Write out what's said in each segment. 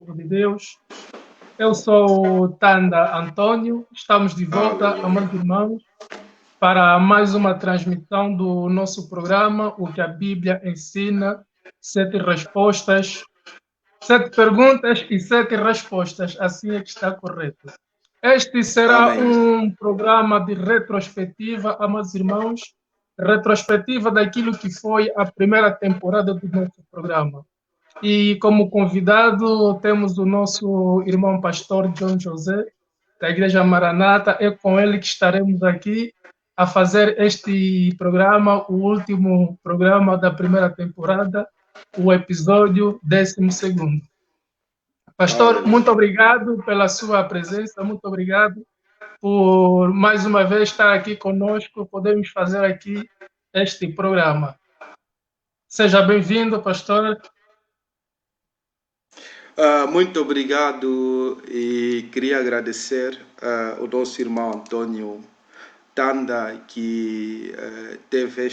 Apóstolo de Deus. Eu sou o Tanda Antônio, estamos de volta, Aleluia. amados irmãos, para mais uma transmissão do nosso programa, O que a Bíblia ensina, 7 respostas, 7 perguntas e 7 respostas, assim é que está correto. Este será Amém. um programa de retrospectiva, amados irmãos, retrospectiva daquilo que foi a primeira temporada do nosso programa. E como convidado temos o nosso irmão pastor John José, da Igreja Maranata. É com ele que estaremos aqui a fazer este programa, o último programa da primeira temporada, o episódio 12º. Pastor, muito Aleluia. obrigado pela sua presença, muito obrigado por mais uma vez estar aqui conosco, podemos fazer aqui este programa. Seja bem-vindo, pastor. Muito obrigado e queria agradecer ao nosso irmão Antônio Tanda que teve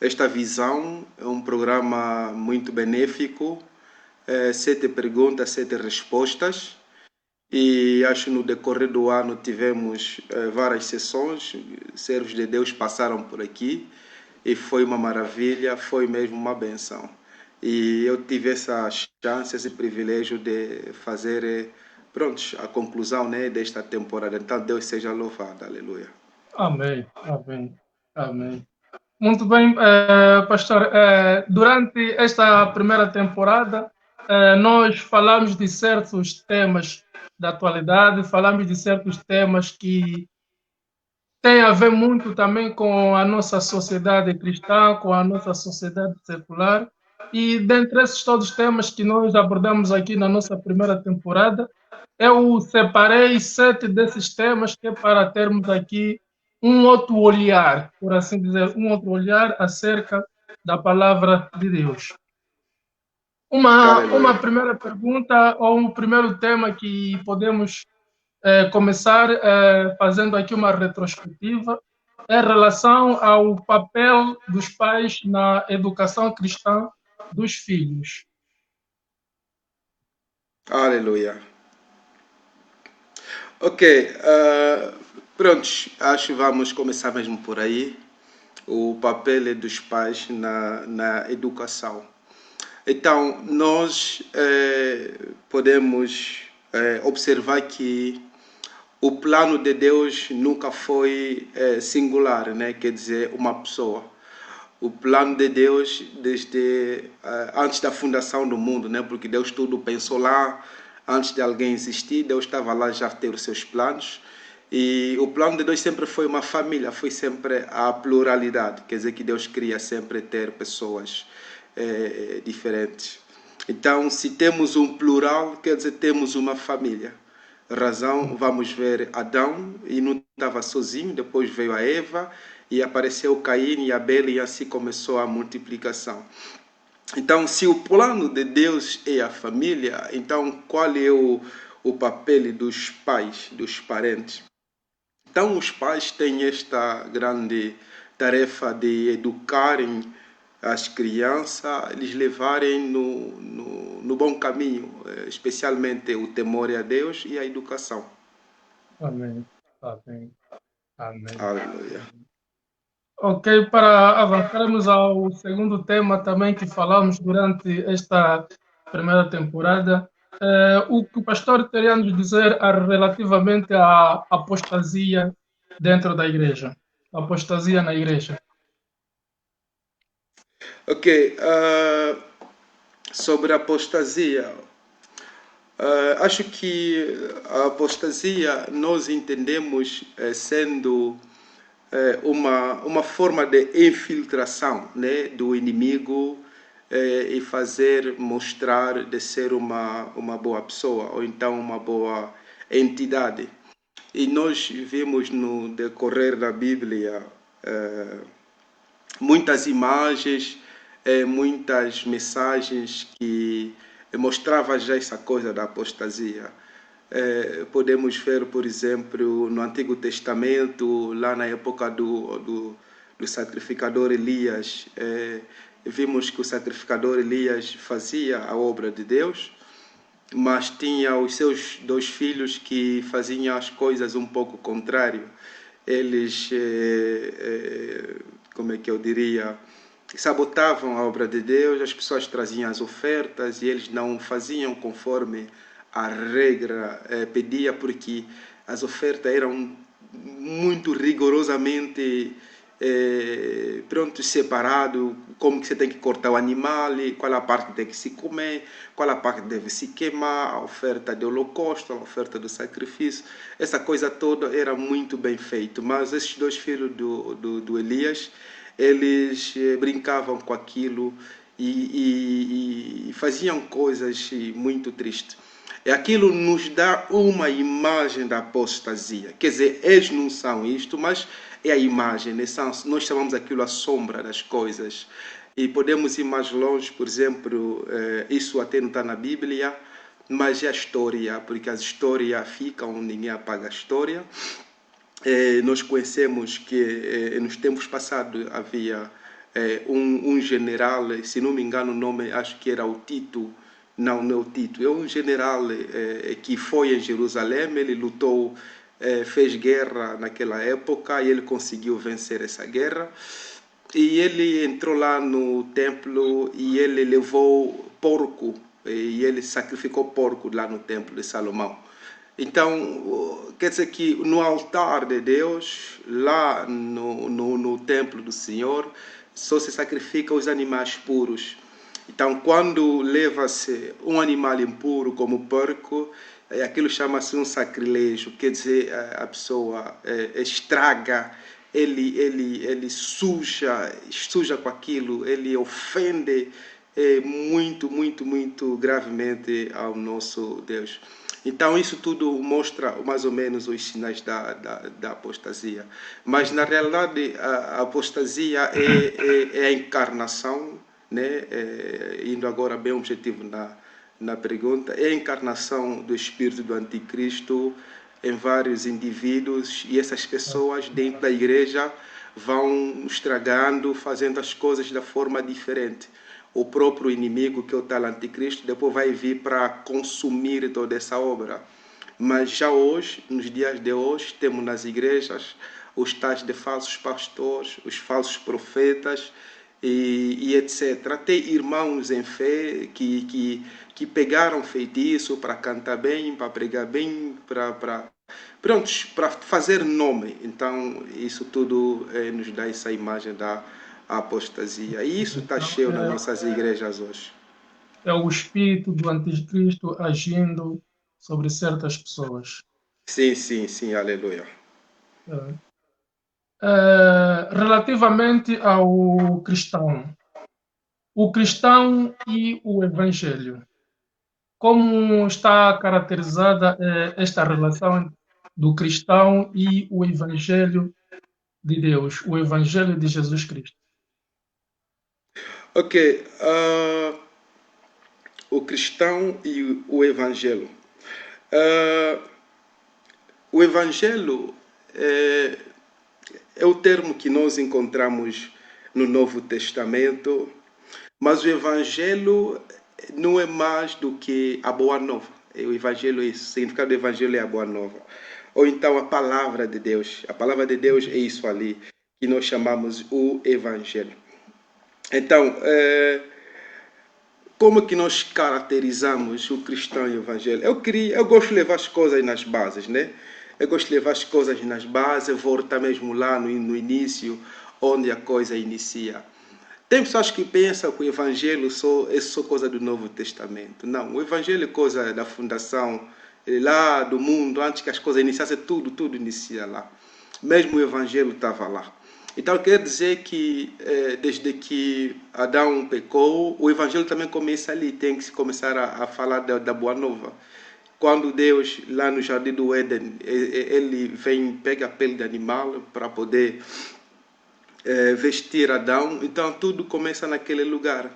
esta visão. É um programa muito benéfico, 7 perguntas, 7 respostas. E acho que no decorrer do ano tivemos várias sessões, servos de Deus passaram por aqui e foi uma maravilha, foi mesmo uma benção. E eu tive essa chance, esse privilégio de fazer, pronto, a conclusão, né, desta temporada. Então Deus seja louvado, aleluia. Amém, amém, amém. Muito bem, pastor. Durante esta primeira temporada, nós falamos de certos temas da atualidade, falamos de certos temas que têm a ver muito também com a nossa sociedade cristã, com a nossa sociedade secular. E dentre esses todos os temas que nós abordamos aqui na nossa primeira temporada, eu separei 7 desses temas que é para termos aqui um outro olhar, por assim dizer, um outro olhar acerca da palavra de Deus. Uma Aleluia. primeira pergunta ou um primeiro tema que podemos começar fazendo aqui uma retrospectiva em relação ao papel dos pais na educação cristã dos filhos. Aleluia. Ok, prontos, acho que vamos começar mesmo por aí. O papel dos pais na educação. Então, nós podemos observar que o plano de Deus nunca foi singular, né? Quer dizer, uma pessoa. O plano de Deus desde antes da fundação do mundo, né? Porque Deus tudo pensou lá antes de alguém existir. Deus estava lá já a ter os seus planos. E o plano de Deus sempre foi uma família, foi sempre a pluralidade. Quer dizer que Deus queria sempre ter pessoas diferentes. Então, se temos um plural, quer dizer temos uma família. Razão, vamos ver Adão e não estava sozinho, depois veio a Eva e apareceu Caim e Abel e assim começou a multiplicação. Então, se o plano de Deus é a família, então qual é o papel dos pais, dos parentes? Então, os pais têm esta grande tarefa de educarem as crianças, eles levarem no bom caminho, especialmente o temor a Deus e a educação. Amém, amém, amém. Aleluia. Ok, para avançarmos ao segundo tema também que falamos durante esta primeira temporada, o que o pastor teria a nos dizer relativamente à apostasia dentro da igreja, apostasia na igreja. Ok, sobre a apostasia, acho que a apostasia nós entendemos sendo uma forma de infiltração, né, do inimigo e fazer mostrar de ser uma boa pessoa ou então uma boa entidade. E nós vimos no decorrer da Bíblia muitas imagens, muitas mensagens que mostravam já essa coisa da apostasia. Podemos ver, por exemplo, no Antigo Testamento, lá na época do sacrificador Elias, vimos que o sacrificador Elias fazia a obra de Deus, mas tinha os seus dois filhos que faziam as coisas um pouco contrário. Eles, como é que eu diria, sabotavam a obra de Deus, as pessoas traziam as ofertas e eles não faziam conforme a regra pedia, porque as ofertas eram muito rigorosamente pronto, separado, como que você tem que cortar o animal, qual a parte que tem que se comer, qual a parte que deve se queimar, a oferta de holocausto, a oferta do sacrifício, essa coisa toda era muito bem feita. Mas esses dois filhos do Elias, eles brincavam com aquilo e faziam coisas muito tristes. E aquilo nos dá uma imagem da apostasia. Quer dizer, eles não são isto, mas é a imagem. Nós chamamos aquilo a sombra das coisas. E podemos ir mais longe, por exemplo, isso até não está na Bíblia, mas é a história, porque as histórias ficam, ninguém apaga a história. Nós conhecemos que nos tempos passados havia um general, se não me engano o nome, acho que era o Tito, não é o Tito, é um general que foi em Jerusalém, ele lutou, fez guerra naquela época e ele conseguiu vencer essa guerra. E ele entrou lá no templo e ele levou porco, e ele sacrificou porco lá no templo de Salomão. Então, quer dizer que no altar de Deus, lá no templo do Senhor, só se sacrifica os animais puros. Então, quando leva-se um animal impuro como o porco, aquilo chama-se um sacrilégio, quer dizer, a pessoa estraga, ele suja com aquilo, ele ofende muito gravemente ao nosso Deus. Então, isso tudo mostra mais ou menos os sinais da apostasia. Mas, na realidade, a apostasia é a encarnação, né? Indo agora bem objetivo na pergunta, é a encarnação do espírito do anticristo em vários indivíduos, e essas pessoas dentro da igreja vão estragando, fazendo as coisas da forma diferente. O próprio inimigo, que é o tal anticristo, depois vai vir para consumir toda essa obra. Mas já hoje, nos dias de hoje, temos nas igrejas os tais de falsos pastores, os falsos profetas e etc. Até irmãos em fé que pegaram feitiço para cantar bem, para pregar bem, prontos, para fazer nome. Então, isso tudo nos dá essa imagem da apostasia. E isso está Então, cheio nas nossas igrejas hoje. é o espírito do anticristo agindo sobre certas pessoas. Sim, aleluia. Relativamente ao cristão, o cristão e o evangelho, como está caracterizada esta relação do cristão e o evangelho de Deus, o evangelho de Jesus Cristo? Ok, o cristão e o evangelho. O evangelho é o termo que nós encontramos no Novo Testamento, mas o evangelho não é mais do que a boa nova. O evangelho é isso, o significado do evangelho é a boa nova. Ou então a palavra de Deus. A palavra de Deus é isso ali, que nós chamamos o evangelho. Então, como que nós caracterizamos o cristão e o evangelho? Eu gosto de levar as coisas nas bases, né? Eu gosto de levar as coisas nas bases, voltar mesmo lá no início, onde a coisa inicia. Tem pessoas que pensam que o evangelho é só coisa do Novo Testamento. Não, o evangelho é coisa da fundação lá do mundo, antes que as coisas iniciassem, tudo inicia lá. Mesmo o evangelho estava lá. Então quer dizer que desde que Adão pecou, o evangelho também começa ali, tem que se começar a falar da boa nova. Quando Deus, lá no jardim do Éden, ele vem, pega a pele de animal para poder vestir Adão, então tudo começa naquele lugar.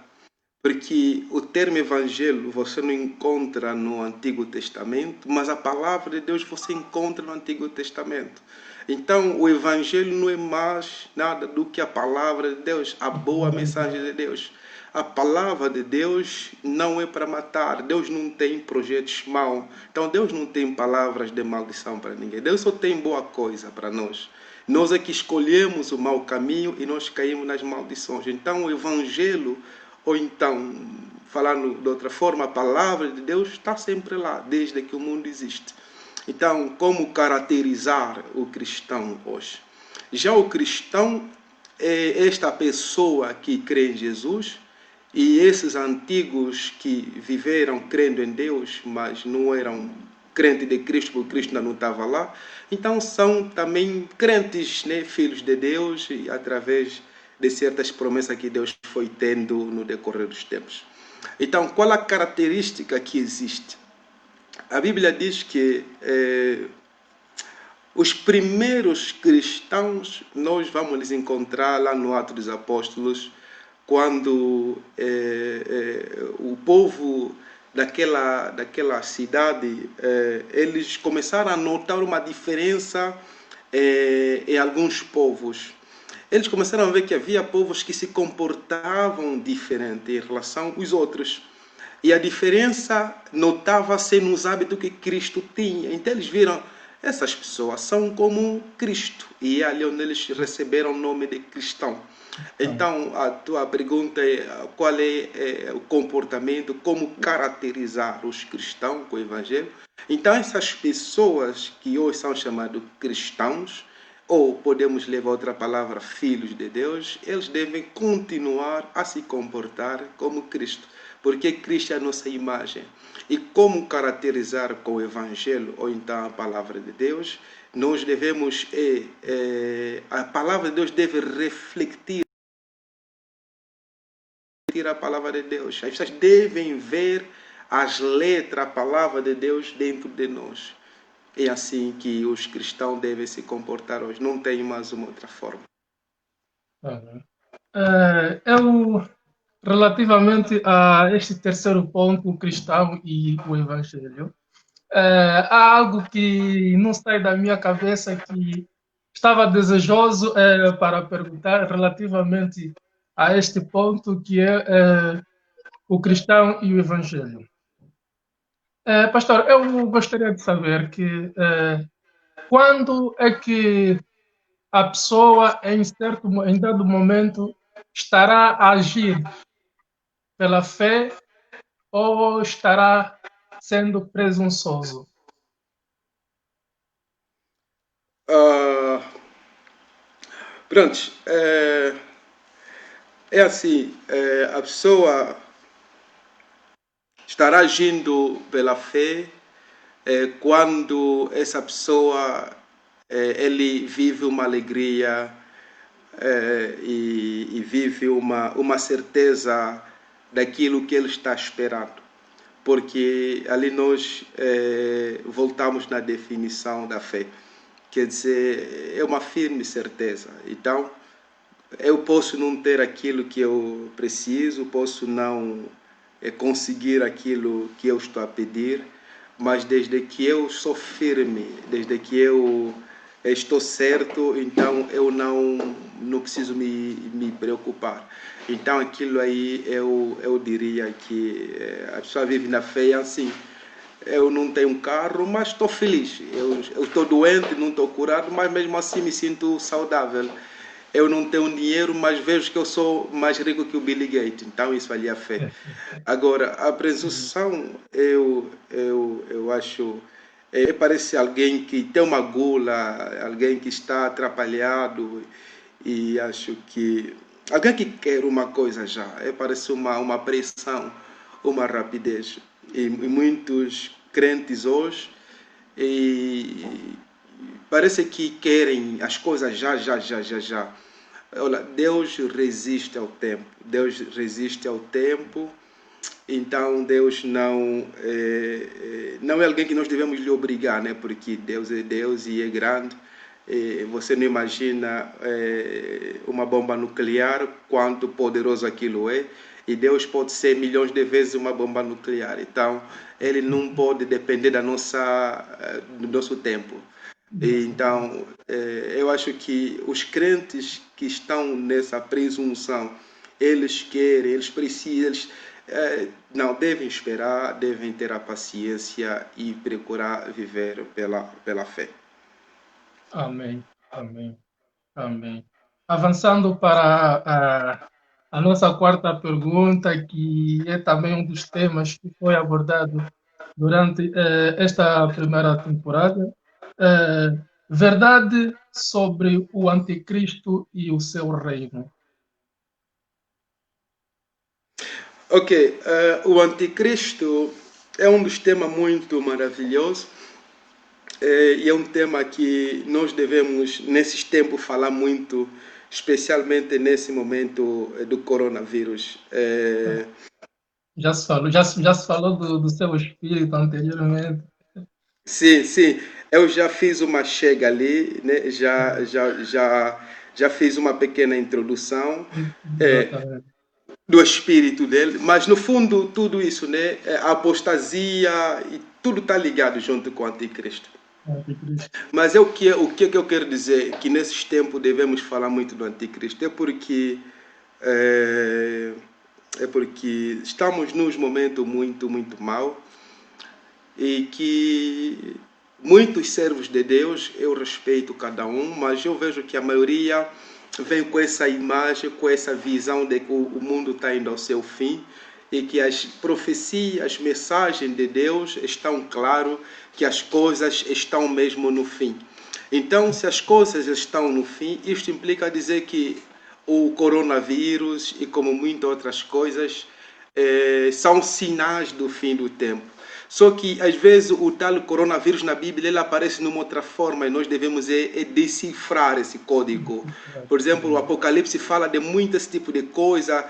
Porque o termo evangelho você não encontra no Antigo Testamento, mas a palavra de Deus você encontra no Antigo Testamento. Então o evangelho não é mais nada do que a palavra de Deus, a boa mensagem de Deus. a palavra de Deus não é para matar. Deus não tem projetos maus. Então Deus não tem palavras de maldição para ninguém. Deus só tem boa coisa para nós. Nós é que escolhemos o mau caminho e nós caímos nas maldições. Então o evangelho, ou então, falando de outra forma, a palavra de Deus está sempre lá, desde que o mundo existe. Então, como caracterizar o cristão hoje? Já o cristão é esta pessoa que crê em Jesus, e esses antigos que viveram crendo em Deus, mas não eram crentes de Cristo, porque Cristo ainda não estava lá. Então são também crentes, né, filhos de Deus, e através de certas promessas que Deus foi tendo no decorrer dos tempos. Então, qual a característica que existe? A Bíblia diz que os primeiros cristãos nós vamos les encontrar lá no Atos dos Apóstolos, quando o povo daquela cidade, eles começaram a notar uma diferença em alguns povos. Eles começaram a ver que havia povos que se comportavam diferente em relação aos outros. E a diferença notava-se nos hábitos que Cristo tinha. Então eles viram, essas pessoas são como Cristo. E é ali onde eles receberam o nome de cristão. Então a tua pergunta é qual é o comportamento, como caracterizar os cristãos com o Evangelho. Então essas pessoas que hoje são chamados cristãos, ou podemos levar outra palavra, filhos de Deus, eles devem continuar a se comportar como Cristo, porque Cristo é a nossa imagem. E como caracterizar com o Evangelho, ou então a palavra de Deus, nós devemos, a palavra de Deus deve refletir a palavra de Deus. As pessoas devem ver as letras, a palavra de Deus dentro de nós. É assim que os cristãos devem se comportar hoje. Não tem mais uma outra forma. Eu, relativamente a este terceiro ponto, o cristão e o evangelho, há algo que não sai da minha cabeça que estava desejoso para perguntar relativamente a este ponto, que é o cristão e o evangelho. Pastor, eu gostaria de saber que quando é que a pessoa, em dado momento, estará a agir pela fé ou estará sendo presunçoso? Pronto, é assim, a pessoa estará agindo pela fé quando essa pessoa ele vive uma alegria e vive uma certeza daquilo que ele está esperando. Porque ali nós voltamos na definição da fé. Quer dizer, é uma firme certeza. Então, eu posso não ter aquilo que eu preciso, posso não conseguir aquilo que eu estou a pedir, mas desde que eu sou firme, desde que eu estou certo, então eu não preciso me preocupar. Então aquilo aí eu diria que a pessoa vive na fé assim. Eu não tenho um carro, mas estou feliz. Eu estou doente, não estou curado, mas mesmo assim me sinto saudável. Eu não tenho dinheiro, mas vejo que eu sou mais rico que o Billy Gates. Então isso valia a fé. Agora, a presunção, eu acho, parece alguém que tem uma gula, alguém que está atrapalhado e acho que alguém que quer uma coisa já, parece uma pressão, uma rapidez. E muitos crentes hoje e parece que querem as coisas já, já, já, já, já. Olha, Deus resiste ao tempo. Deus resiste ao tempo. Então Deus não é alguém que nós devemos lhe obrigar, né? Porque Deus é Deus e é grande. Você não imagina uma bomba nuclear, quanto poderoso aquilo é. E Deus pode ser milhões de vezes uma bomba nuclear. Então, Ele não pode depender do nosso tempo. Então, eu acho que os crentes que estão nessa presunção eles querem, eles precisam, não, devem esperar, devem ter a paciência e procurar viver pela fé. Amém. Amém. Amém. Avançando para a nossa quarta pergunta, que é também um dos temas que foi abordado durante esta primeira temporada. Verdade sobre o anticristo e o seu reino. Ok, o anticristo é um dos temas muito maravilhosos e é um tema que nós devemos, nesses tempos, falar muito, especialmente nesse momento do coronavírus. Já se falou do seu espírito anteriormente. Sim, sim, eu já fiz uma chega ali, né? Já fiz uma pequena introdução Exatamente. do espírito dele, mas no fundo tudo isso, né? A apostasia e tudo está ligado junto com o anticristo. Anticristo. Mas o que eu quero dizer que nesses tempos devemos falar muito do anticristo é, é porque estamos num momento muito, muito mau e que muitos servos de Deus, eu respeito cada um, mas eu vejo que a maioria vem com essa imagem, com essa visão de que o mundo está indo ao seu fim e que as profecias, as mensagens de Deus estão claro que as coisas estão mesmo no fim. Então, se as coisas estão no fim, isto implica dizer que o coronavírus e como muitas outras coisas são sinais do fim do tempo. Só que, às vezes, o tal coronavírus na Bíblia ele aparece numa outra forma e nós devemos decifrar esse código. Por exemplo, o Apocalipse fala de muitos tipos de coisa,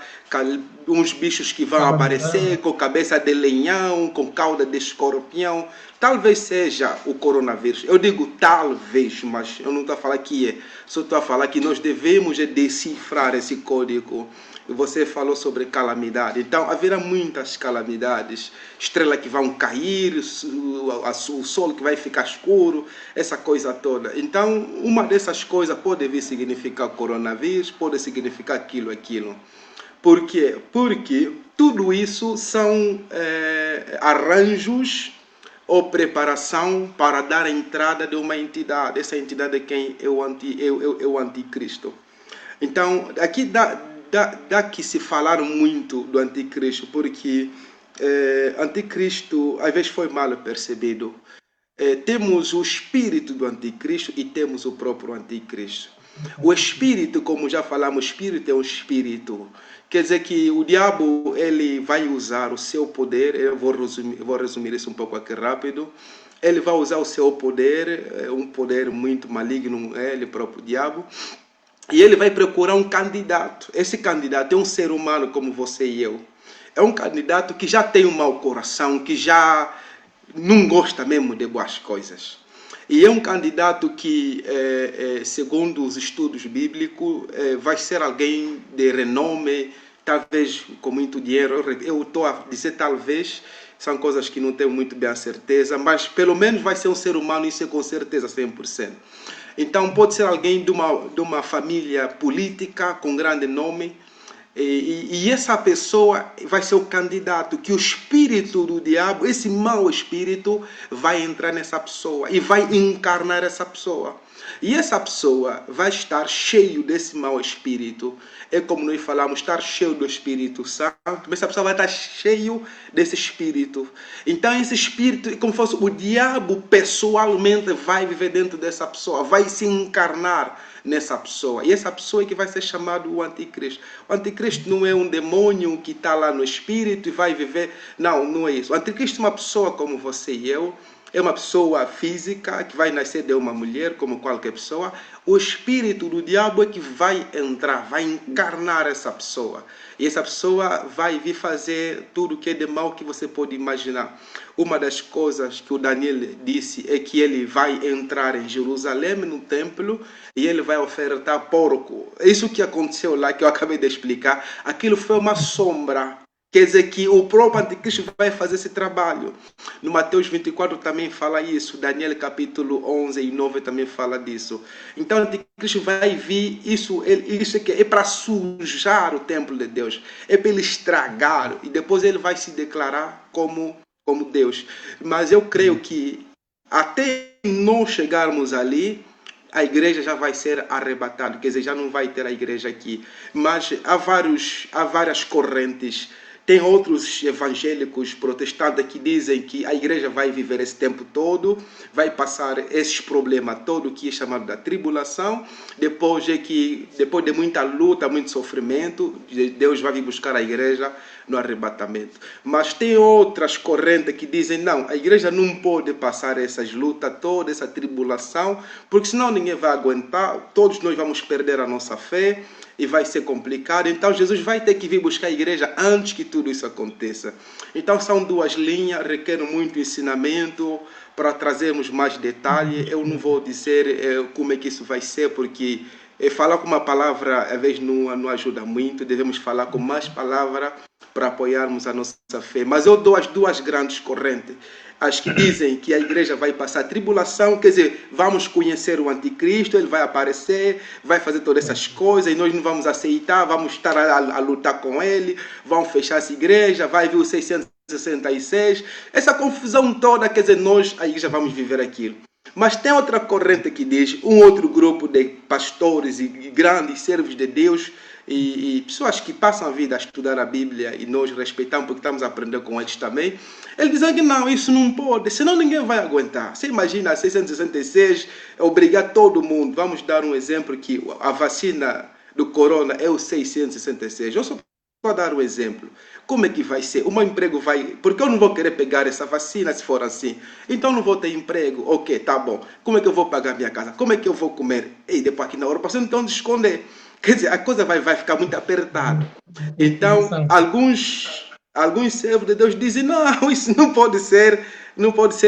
uns bichos que vão aparecer com cabeça de leão, com cauda de escorpião. Talvez seja o coronavírus. Eu digo talvez, mas eu não estou a falar que é. Só estou a falar que nós devemos decifrar esse código. Você falou sobre calamidade. Então, haverá muitas calamidades. Estrelas que vão cair, o sol que vai ficar escuro, essa coisa toda. Então, uma dessas coisas pode vir significar coronavírus, pode significar aquilo. Por quê? Porque tudo isso são arranjos ou preparação para dar a entrada de uma entidade. Essa entidade é quem é o anticristo. Então, aqui dá que se falar muito do anticristo, porque anticristo às vezes foi mal percebido. Temos o espírito do anticristo e temos o próprio anticristo. O espírito, como já falamos, o espírito é um espírito. Quer dizer que o diabo ele vai usar o seu poder, eu vou resumir isso um pouco aqui rápido. Ele vai usar o seu poder, um poder muito maligno, ele próprio diabo. E ele vai procurar um candidato. Esse candidato é um ser humano como você e eu. É um candidato que já tem um mau coração, que já não gosta mesmo de boas coisas. E é um candidato que, segundo os estudos bíblicos, vai ser alguém de renome, talvez com muito dinheiro. Eu estou a dizer talvez, são coisas que não tenho muito bem a certeza, mas pelo menos vai ser um ser humano, isso é com certeza 100%. Então pode ser alguém de uma família política com grande nome, e essa pessoa vai ser o candidato que o espírito do diabo, esse mau espírito, vai entrar nessa pessoa e vai encarnar essa pessoa. E essa pessoa vai estar cheio desse mau espírito. É como nós falamos, estar cheio do Espírito Santo. Mas essa pessoa vai estar cheio desse espírito. Então esse espírito, como fosse o diabo, pessoalmente vai viver dentro dessa pessoa, vai se encarnar nessa pessoa. E essa pessoa é que vai ser chamado o anticristo. O anticristo não é um demônio que está lá no espírito e vai viver. Não, não é isso. O anticristo é uma pessoa como você e eu. É uma pessoa física que vai nascer de uma mulher, como qualquer pessoa. O espírito do diabo é que vai entrar, vai encarnar essa pessoa. E essa pessoa vai vir fazer tudo que é de mal que você pode imaginar. Uma das coisas que o Daniel disse é que ele vai entrar em Jerusalém, no templo, e ele vai ofertar porco. Isso que aconteceu lá, que eu acabei de explicar, aquilo foi uma sombra Quer dizer que o próprio anticristo vai fazer esse trabalho. No Mateus 24 também fala isso. Daniel capítulo 11 e 9 também fala disso. Então o anticristo vai vir, isso é para sujar o templo de Deus. É para ele estragar. E depois ele vai se declarar como Deus. Mas eu creio que até nós chegarmos ali, a igreja já vai ser arrebatada. Quer dizer, já não vai ter a igreja aqui. Mas há várias correntes. Tem outros evangélicos protestantes que dizem que a igreja vai viver esse tempo todo, vai passar esses problemas todo que é chamado da tribulação. Depois de muita luta, muito sofrimento, Deus vai vir buscar a igreja no arrebatamento. Mas tem outras correntes que dizem não, a igreja não pode passar essas lutas, toda essa tribulação, porque senão ninguém vai aguentar, todos nós vamos perder a nossa fé e vai ser complicado. Então Jesus vai ter que vir buscar a igreja antes que tudo isso aconteça. Então são duas linhas, requerem muito ensinamento para trazermos mais detalhe. Eu não vou dizer como é que isso vai ser, porque falar com uma palavra às vezes não ajuda muito. Devemos falar com mais palavras para apoiarmos a nossa fé. Mas eu dou as duas grandes correntes. As que dizem que a igreja vai passar tribulação, quer dizer, vamos conhecer o anticristo, ele vai aparecer, vai fazer todas essas coisas e nós não vamos aceitar, vamos estar a lutar com ele, vão fechar essa igreja, vai vir o 666, essa confusão toda, quer dizer, nós, a igreja, vamos viver aquilo. Mas tem outra corrente que diz, um outro grupo de pastores e grandes servos de Deus e pessoas que passam a vida a estudar a Bíblia e nós respeitamos porque estamos a aprender com eles também, eles dizem que não, isso não pode, senão ninguém vai aguentar. Você imagina 666, obrigar todo mundo. Vamos dar um exemplo que a vacina do corona é o 666. Eu só vou dar um exemplo. Como é que vai ser? O meu emprego vai... Porque eu não vou querer pegar essa vacina se for assim. Então não vou ter emprego. Ok, tá bom. Como é que eu vou pagar minha casa? Como é que eu vou comer? E depois aqui na Europa você não tem onde esconder. Quer dizer, a coisa vai ficar muito apertada. Então, alguns servos de Deus dizem, não, isso não pode ser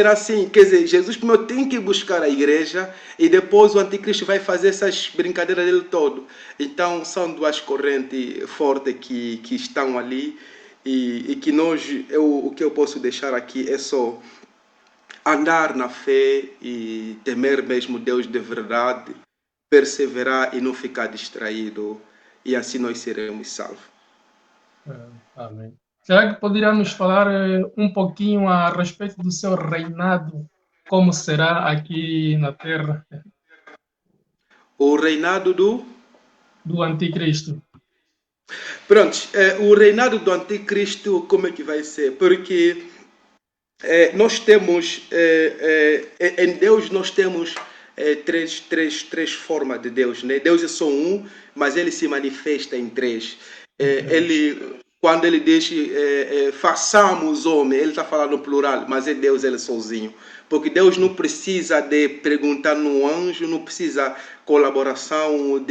assim. Quer dizer, Jesus primeiro tem que buscar a igreja e depois o anticristo vai fazer essas brincadeiras dele todo. Então, são duas correntes fortes que estão ali e que o que eu posso deixar aqui é só andar na fé e temer mesmo Deus de verdade, perseverar e não ficar distraído, e assim nós seremos salvos. Amém. Será que poderia nos falar um pouquinho a respeito do seu reinado? Como será aqui na Terra? O reinado do anticristo. Pronto, o reinado do anticristo, como é que vai ser? Porque nós temos, em Deus nós temos três formas de Deus, né? Deus é só um, mas ele se manifesta em três. Quando ele diz façamos homem, ele está falando no plural, mas é Deus ele sozinho. Porque Deus não precisa de perguntar no anjo, não precisa colaboração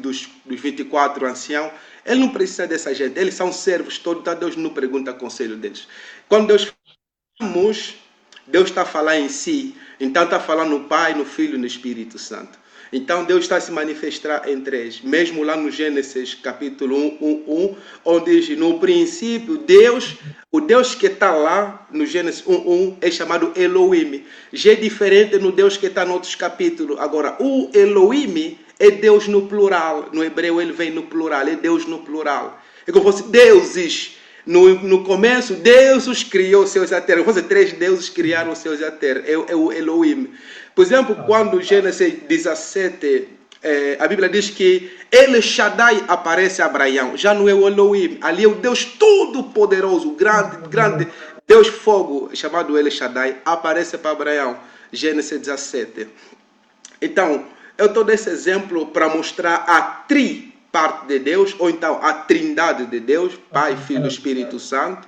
dos 24 anciãos. Ele não precisa dessa gente, eles são servos todos, então Deus não pergunta conselho deles. Quando Deus está a falar em si, então está falando no Pai, no Filho e no Espírito Santo. Então Deus está a se manifestar em três. Mesmo lá no Gênesis capítulo 1, onde diz, no princípio, o Deus que está lá no Gênesis 1 é chamado Elohim. Já é diferente no Deus que está em outros capítulos. Agora, o Elohim é Deus no plural. No hebreu ele vem no plural, é Deus no plural. É como se fosse deuses. No começo, Deus os criou os céus e a terra. Ou seja, três deuses criaram os céus e a terra. É o Elohim. Por exemplo, quando Gênesis 17, a Bíblia diz que El Shaddai aparece a Abraão. Já não é o Elohim. Ali é o Deus todo-poderoso, grande Deus fogo, chamado El Shaddai, aparece para Abraão. Gênesis 17. Então, eu estou desse exemplo para mostrar a parte de Deus, ou então a trindade de Deus, Pai, Filho e Espírito Santo.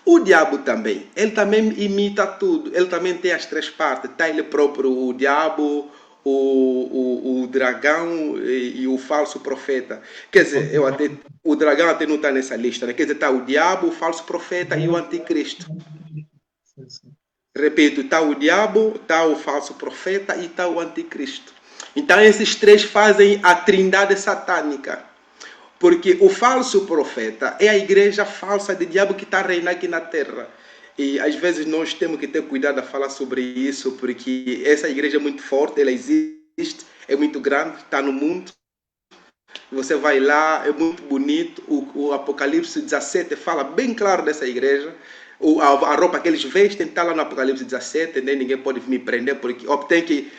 O diabo também, ele também imita tudo, ele também tem as três partes, está ele próprio, o diabo, o dragão e o falso profeta. Quer dizer, o dragão até não está nessa lista, né? Quer dizer, está o diabo, o falso profeta e o anticristo. Repito, está o diabo, está o falso profeta e está o anticristo. Então esses três fazem a trindade satânica. Porque o falso profeta é a igreja falsa de diabo que está reinando aqui na terra. E às vezes nós temos que ter cuidado a falar sobre isso, porque essa igreja é muito forte, ela existe, é muito grande, está no mundo. Você vai lá, é muito bonito. O Apocalipse 17 fala bem claro dessa igreja. A roupa que eles vestem está lá no Apocalipse 17, né? Ninguém pode me prender, porque tem que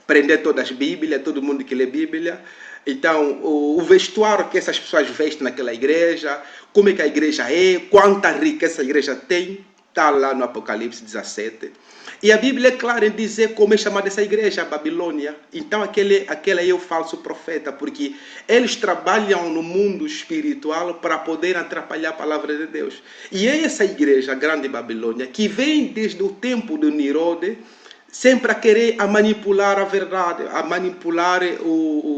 prender todas as Bíblias, todo mundo que lê Bíblia. Então, o vestuário que essas pessoas vestem naquela igreja, como é que a igreja é, quanta riqueza a igreja tem, está lá no Apocalipse 17. E a Bíblia é clara em dizer como é chamada essa igreja, a Babilônia. Então, aquele é o falso profeta, porque eles trabalham no mundo espiritual para poder atrapalhar a palavra de Deus. E é essa igreja, a grande Babilônia, que vem desde o tempo de Nirode, sempre a querer manipular a verdade, a manipular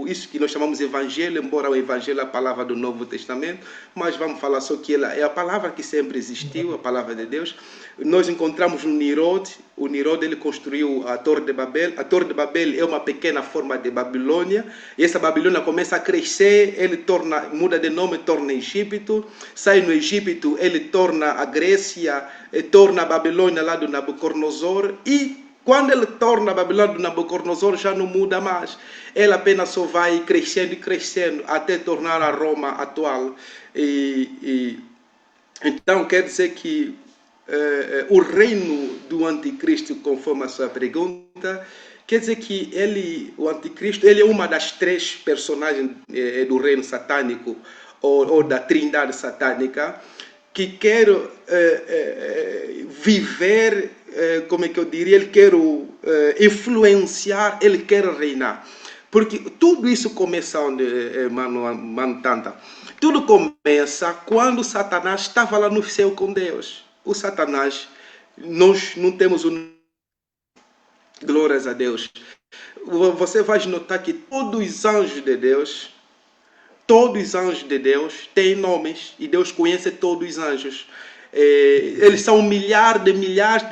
isso que nós chamamos de evangelho, embora o evangelho é a palavra do Novo Testamento, mas vamos falar só que ela é a palavra que sempre existiu, a palavra de Deus. Nós encontramos no Nirode, o Nirode ele construiu a Torre de Babel. A Torre de Babel é uma pequena forma de Babilônia, e essa Babilônia começa a crescer, ele muda de nome, torna Egito, sai no Egito, ele torna a Grécia, torna a Babilônia lá do Nabucodonosor, e quando ele torna a Babilônia do Nabucodonosor, já não muda mais. Ele apenas só vai crescendo e crescendo até tornar a Roma atual. Então, quer dizer que o reino do anticristo, conforme a sua pergunta, quer dizer que o anticristo, ele é uma das 3 personagens do reino satânico, ou da trindade satânica, que quer viver, como é que eu diria, ele quer influenciar, ele quer reinar. Porque tudo isso começa onde, Mano Tanta? Tudo começa quando Satanás estava lá no céu com Deus. O Satanás, nós não temos glórias a Deus. Você vai notar que todos os anjos de Deus têm nomes, e Deus conhece todos os anjos. Eles são milhares de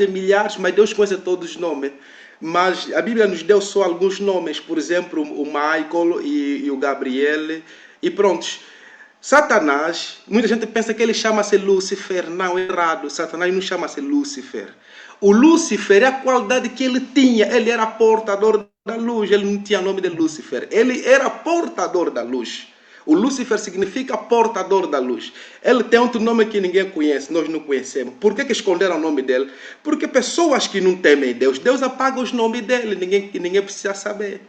milhares, mas Deus conhece todos os nomes. Mas a Bíblia nos deu só alguns nomes, por exemplo, o Michael e o Gabriel, e prontos. Satanás, muita gente pensa que ele chama-se Lúcifer. Não, é errado. Satanás não chama-se Lúcifer. O Lúcifer é a qualidade que ele tinha. Ele era portador da luz. Ele não tinha nome de Lúcifer. Ele era portador da luz. O Lúcifer significa portador da luz. Ele tem outro nome que ninguém conhece, nós não conhecemos. Por que esconderam o nome dele? Porque pessoas que não temem Deus, Deus apaga os nomes dele, ninguém precisa saber.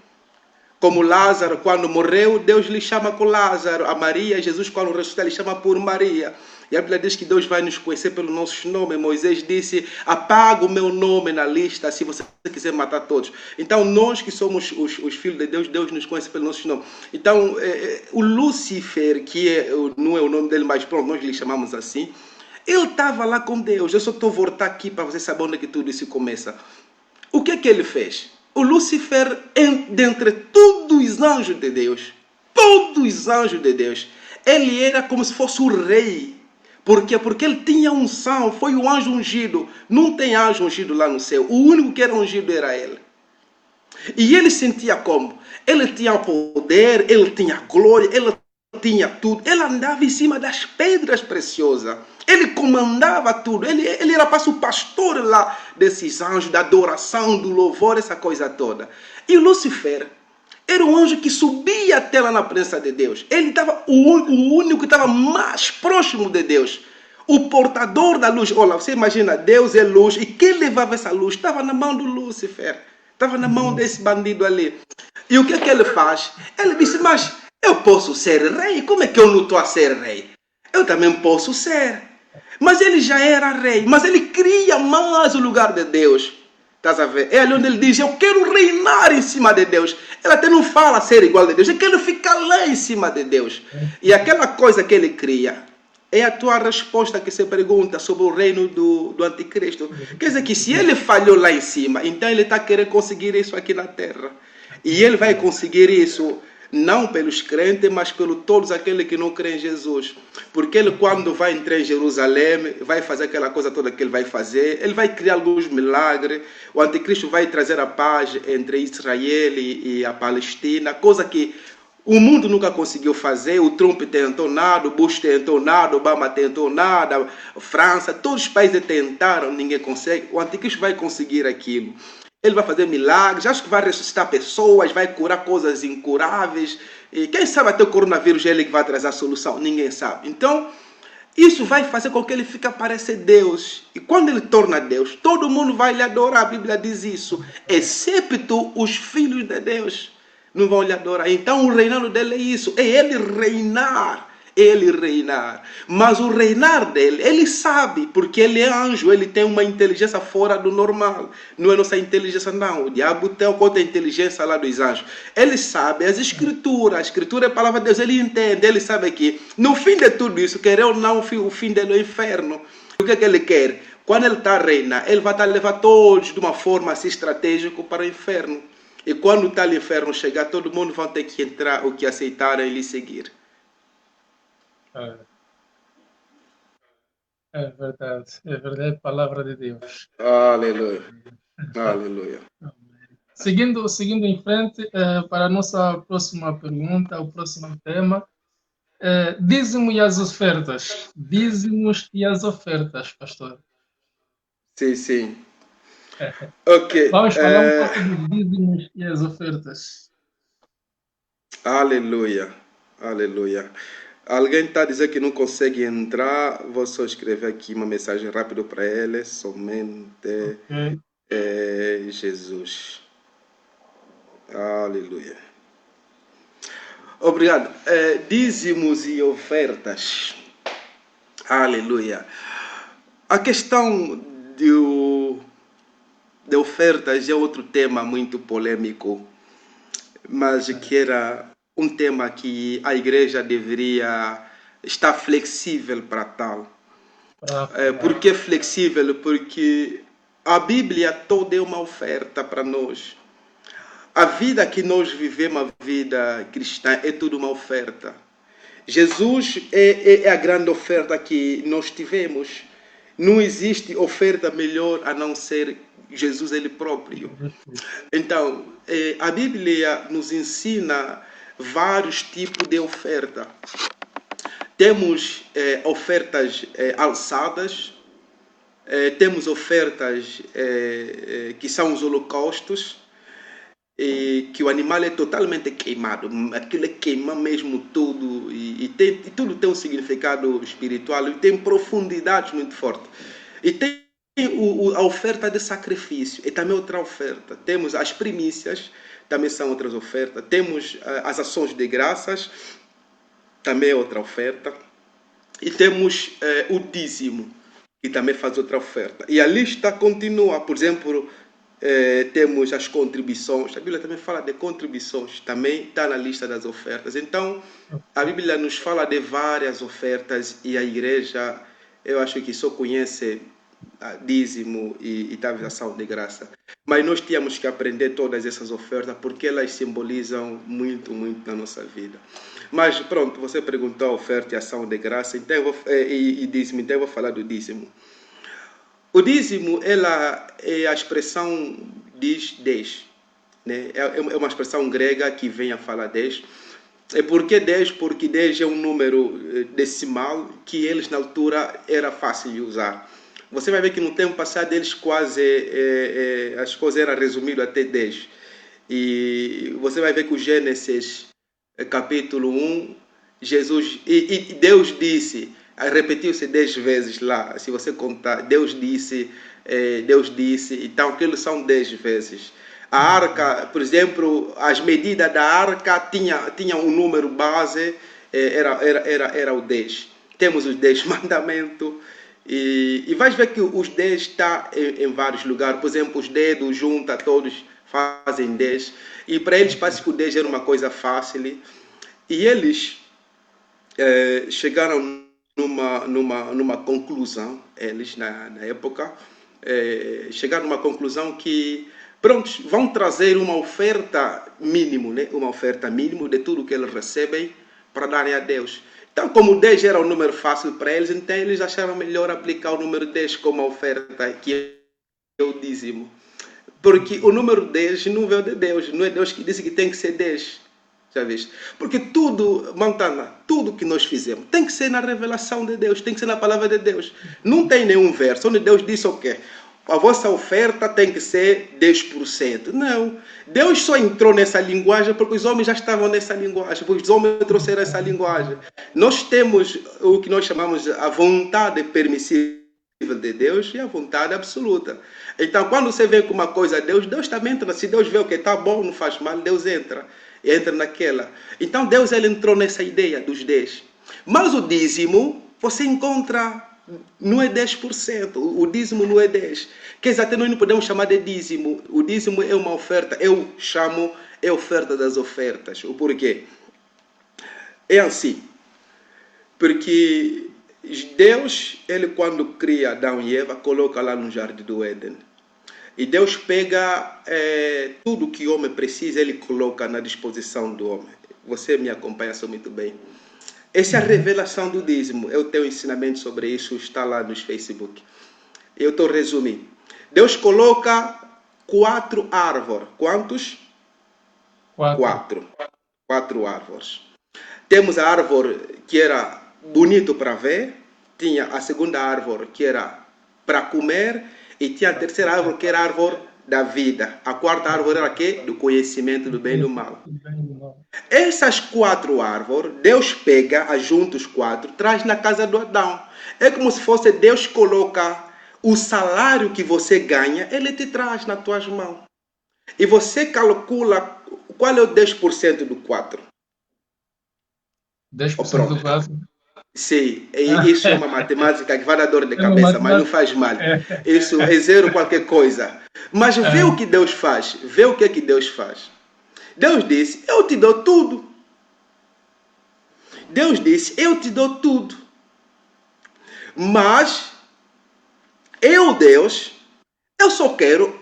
Como Lázaro, quando morreu, Deus lhe chama com Lázaro. A Maria, Jesus, quando ressuscita, lhe chama por Maria. E a Bíblia diz que Deus vai nos conhecer pelos nossos nomes. Moisés disse, apaga o meu nome na lista, se você quiser matar todos. Então, nós que somos os filhos de Deus, Deus nos conhece pelos nossos nomes. Então, o Lúcifer, que não é o nome dele, mas pronto, nós lhe chamamos assim, ele estava lá com Deus. Eu só estou a voltar aqui para você saber onde é que tudo isso começa. O que é que ele fez? O Lúcifer, dentre todos os anjos de Deus, ele era como se fosse o rei. Por quê? Porque ele tinha unção, foi o anjo ungido. Não tem anjo ungido lá no céu. O único que era ungido era ele. E ele sentia como? Ele tinha poder, ele tinha glória, ele tinha tudo. Ele andava em cima das pedras preciosas. Ele comandava tudo. Ele era o pastor lá desses anjos, da adoração, do louvor, essa coisa toda. E Lúcifer era um anjo que subia até lá na presença de Deus. Ele estava o único que estava mais próximo de Deus. O portador da luz. Olha, você imagina, Deus é luz. E quem levava essa luz? Estava na mão do Lúcifer. Estava na mão desse bandido ali. E o que é que ele faz? Ele disse, mas eu posso ser rei? Como é que eu não estou a ser rei? Eu também posso ser. Mas ele já era rei. Mas ele queria mais o lugar de Deus. Estás a ver? É ali onde ele diz, eu quero reinar em cima de Deus. Ele até não fala ser igual a Deus. Eu quero ficar lá em cima de Deus. E aquela coisa que ele cria é a tua resposta que você pergunta sobre o reino do anticristo. Quer dizer que se ele falhou lá em cima, então ele está querendo conseguir isso aqui na terra. E ele vai conseguir isso não pelos crentes, mas pelos todos aqueles que não creem em Jesus. Porque ele, quando vai entrar em Jerusalém, vai fazer aquela coisa toda que ele vai fazer, ele vai criar alguns milagres, o anticristo vai trazer a paz entre Israel e a Palestina, coisa que O mundo nunca conseguiu fazer, o Trump tentou nada, o Bush tentou nada, o Obama tentou nada, a França, todos os países tentaram, ninguém consegue. O anticristo vai conseguir aquilo. Ele vai fazer milagres, acho que vai ressuscitar pessoas, vai curar coisas incuráveis. E quem sabe até o coronavírus é ele que vai trazer a solução, ninguém sabe. Então, isso vai fazer com que ele fique a parecer Deus. E quando ele torna Deus, todo mundo vai lhe adorar. A Bíblia diz isso. Excepto os filhos de Deus não vão lhe adorar. Então o reinado dele é isso. É ele reinar. Ele reinar. Mas o reinar dele, ele sabe. Porque ele é anjo. Ele tem uma inteligência fora do normal. Não é nossa inteligência, não. O diabo tem outra inteligência lá dos anjos. Ele sabe as escrituras. A escritura é a palavra de Deus. Ele entende. Ele sabe que no fim de tudo isso, querer ou não, o fim dele é o inferno. O que é que ele quer? Quando ele está a reinar, ele vai estar a levar todos de uma forma assim estratégica para o inferno. E quando o tal inferno chegar, todo mundo vai ter que entrar, o que aceitarem e lhe seguir. É verdade, palavra de Deus. Aleluia, aleluia. Seguindo em frente, para a nossa próxima pergunta, o próximo tema, dízimo e as ofertas. Dízimos e as ofertas, pastor. Sim, sim. Ok. Vamos falar um pouco dos dízimos e as ofertas. Aleluia, aleluia. Alguém está a dizer que não consegue entrar, vou só escrever aqui uma mensagem rápida para ele, somente Jesus. Aleluia. Obrigado. Dízimos e ofertas. Aleluia. A questão de ofertas é outro tema muito polêmico, mas que era um tema que a igreja deveria estar flexível para tal. Por que flexível? Porque a Bíblia toda é uma oferta para nós. A vida que nós vivemos, a vida cristã, é tudo uma oferta. Jesus é a grande oferta que nós tivemos. Não existe oferta melhor a não ser Jesus ele próprio. Então, a Bíblia nos ensina vários tipos de oferta. Temos ofertas alçadas, temos ofertas que são os holocaustos, que o animal é totalmente queimado, aquilo queima mesmo tudo, e tudo tem um significado espiritual, e tem profundidade muito forte. E tem a oferta de sacrifício, e também outra oferta. Temos as primícias, também são outras ofertas. Temos as ações de graças, também é outra oferta. E temos o dízimo, que também faz outra oferta. E a lista continua, por exemplo, temos as contribuições. A Bíblia também fala de contribuições, também está na lista das ofertas. Então, a Bíblia nos fala de várias ofertas e a igreja, eu acho que só conhece dízimo e talvez ação de graça. Mas nós tínhamos que aprender todas essas ofertas porque elas simbolizam muito, muito na nossa vida. Mas pronto, você perguntou a oferta e ação de graça então e dízimo, então eu vou falar do dízimo. O dízimo, ela é a expressão diz 10. Né? É uma expressão grega que vem a falar 10. Por que 10? Porque 10 é um número decimal que eles na altura era fácil de usar. Você vai ver que no tempo passado eles quase, as coisas eram resumidas até 10. E você vai ver que o Gênesis capítulo 1, Jesus, e Deus disse, repetiu-se 10 vezes lá, se você contar, Deus disse, então aqueles são 10 vezes. A arca, por exemplo, as medidas da arca tinha um número base, era o 10. Temos os 10 mandamentos, e vais ver que os 10 estão em vários lugares. Por exemplo, os dedos junta todos fazem 10. E para eles parece que o 10 era uma coisa fácil. E eles chegaram numa conclusão, eles na época, chegaram numa conclusão que, pronto, vão trazer uma oferta mínima, né? Uma oferta mínima de tudo que eles recebem para darem a Deus. Então, como 10 era um número fácil para eles, então eles acharam melhor aplicar o número 10 como oferta, que é o dízimo. Porque o número 10 não veio de Deus, não é Deus que disse que tem que ser 10. Já viste? Porque tudo, Montana, tudo que nós fizemos tem que ser na revelação de Deus, tem que ser na palavra de Deus. Não tem nenhum verso onde Deus disse o quê? A vossa oferta tem que ser 10%. Não. Deus só entrou nessa linguagem porque os homens já estavam nessa linguagem, porque os homens trouxeram essa linguagem. Nós temos o que nós chamamos de a vontade permissível de Deus e a vontade absoluta. Então, quando você vem com uma coisa a Deus, Deus também entra. Se Deus vê o que está bom, não faz mal, Deus entra naquela. Então Deus ele entrou nessa ideia dos 10. Mas o dízimo, você encontra, não é 10%. O dízimo não é 10%. Quer dizer, até nós não podemos chamar de dízimo. O dízimo é uma oferta. Eu chamo, é oferta das ofertas. O porquê? É assim. Porque Deus, ele quando cria Adão e Eva, coloca lá no jardim do Éden. E Deus pega tudo que o homem precisa, ele coloca na disposição do homem. Você me acompanha só muito bem. Essa é a revelação do dízimo. Eu tenho ensinamento sobre isso, está lá no Facebook. Eu estou resumindo. Deus coloca 4 árvores. Quantos? 4. 4 árvores. Temos a árvore que era bonito para ver. Tinha a segunda árvore que era para comer. E tinha a terceira árvore, que era a árvore da vida. A quarta árvore era a quê? Do conhecimento do bem e do mal. Essas 4 árvores, Deus pega, ajunta os 4, traz na casa do Adão. É como se fosse Deus coloca o salário que você ganha, ele te traz nas tuas mãos. E você calcula qual é o 10% do 4. 10% do 4? Sim, isso é uma matemática que vai dar dor de cabeça, mas não faz mal. Isso é zero qualquer coisa. Mas vê o que Deus faz. Vê o que é que Deus faz. Deus disse, eu te dou tudo. Deus disse, eu te dou tudo. Mas, eu, Deus, eu só quero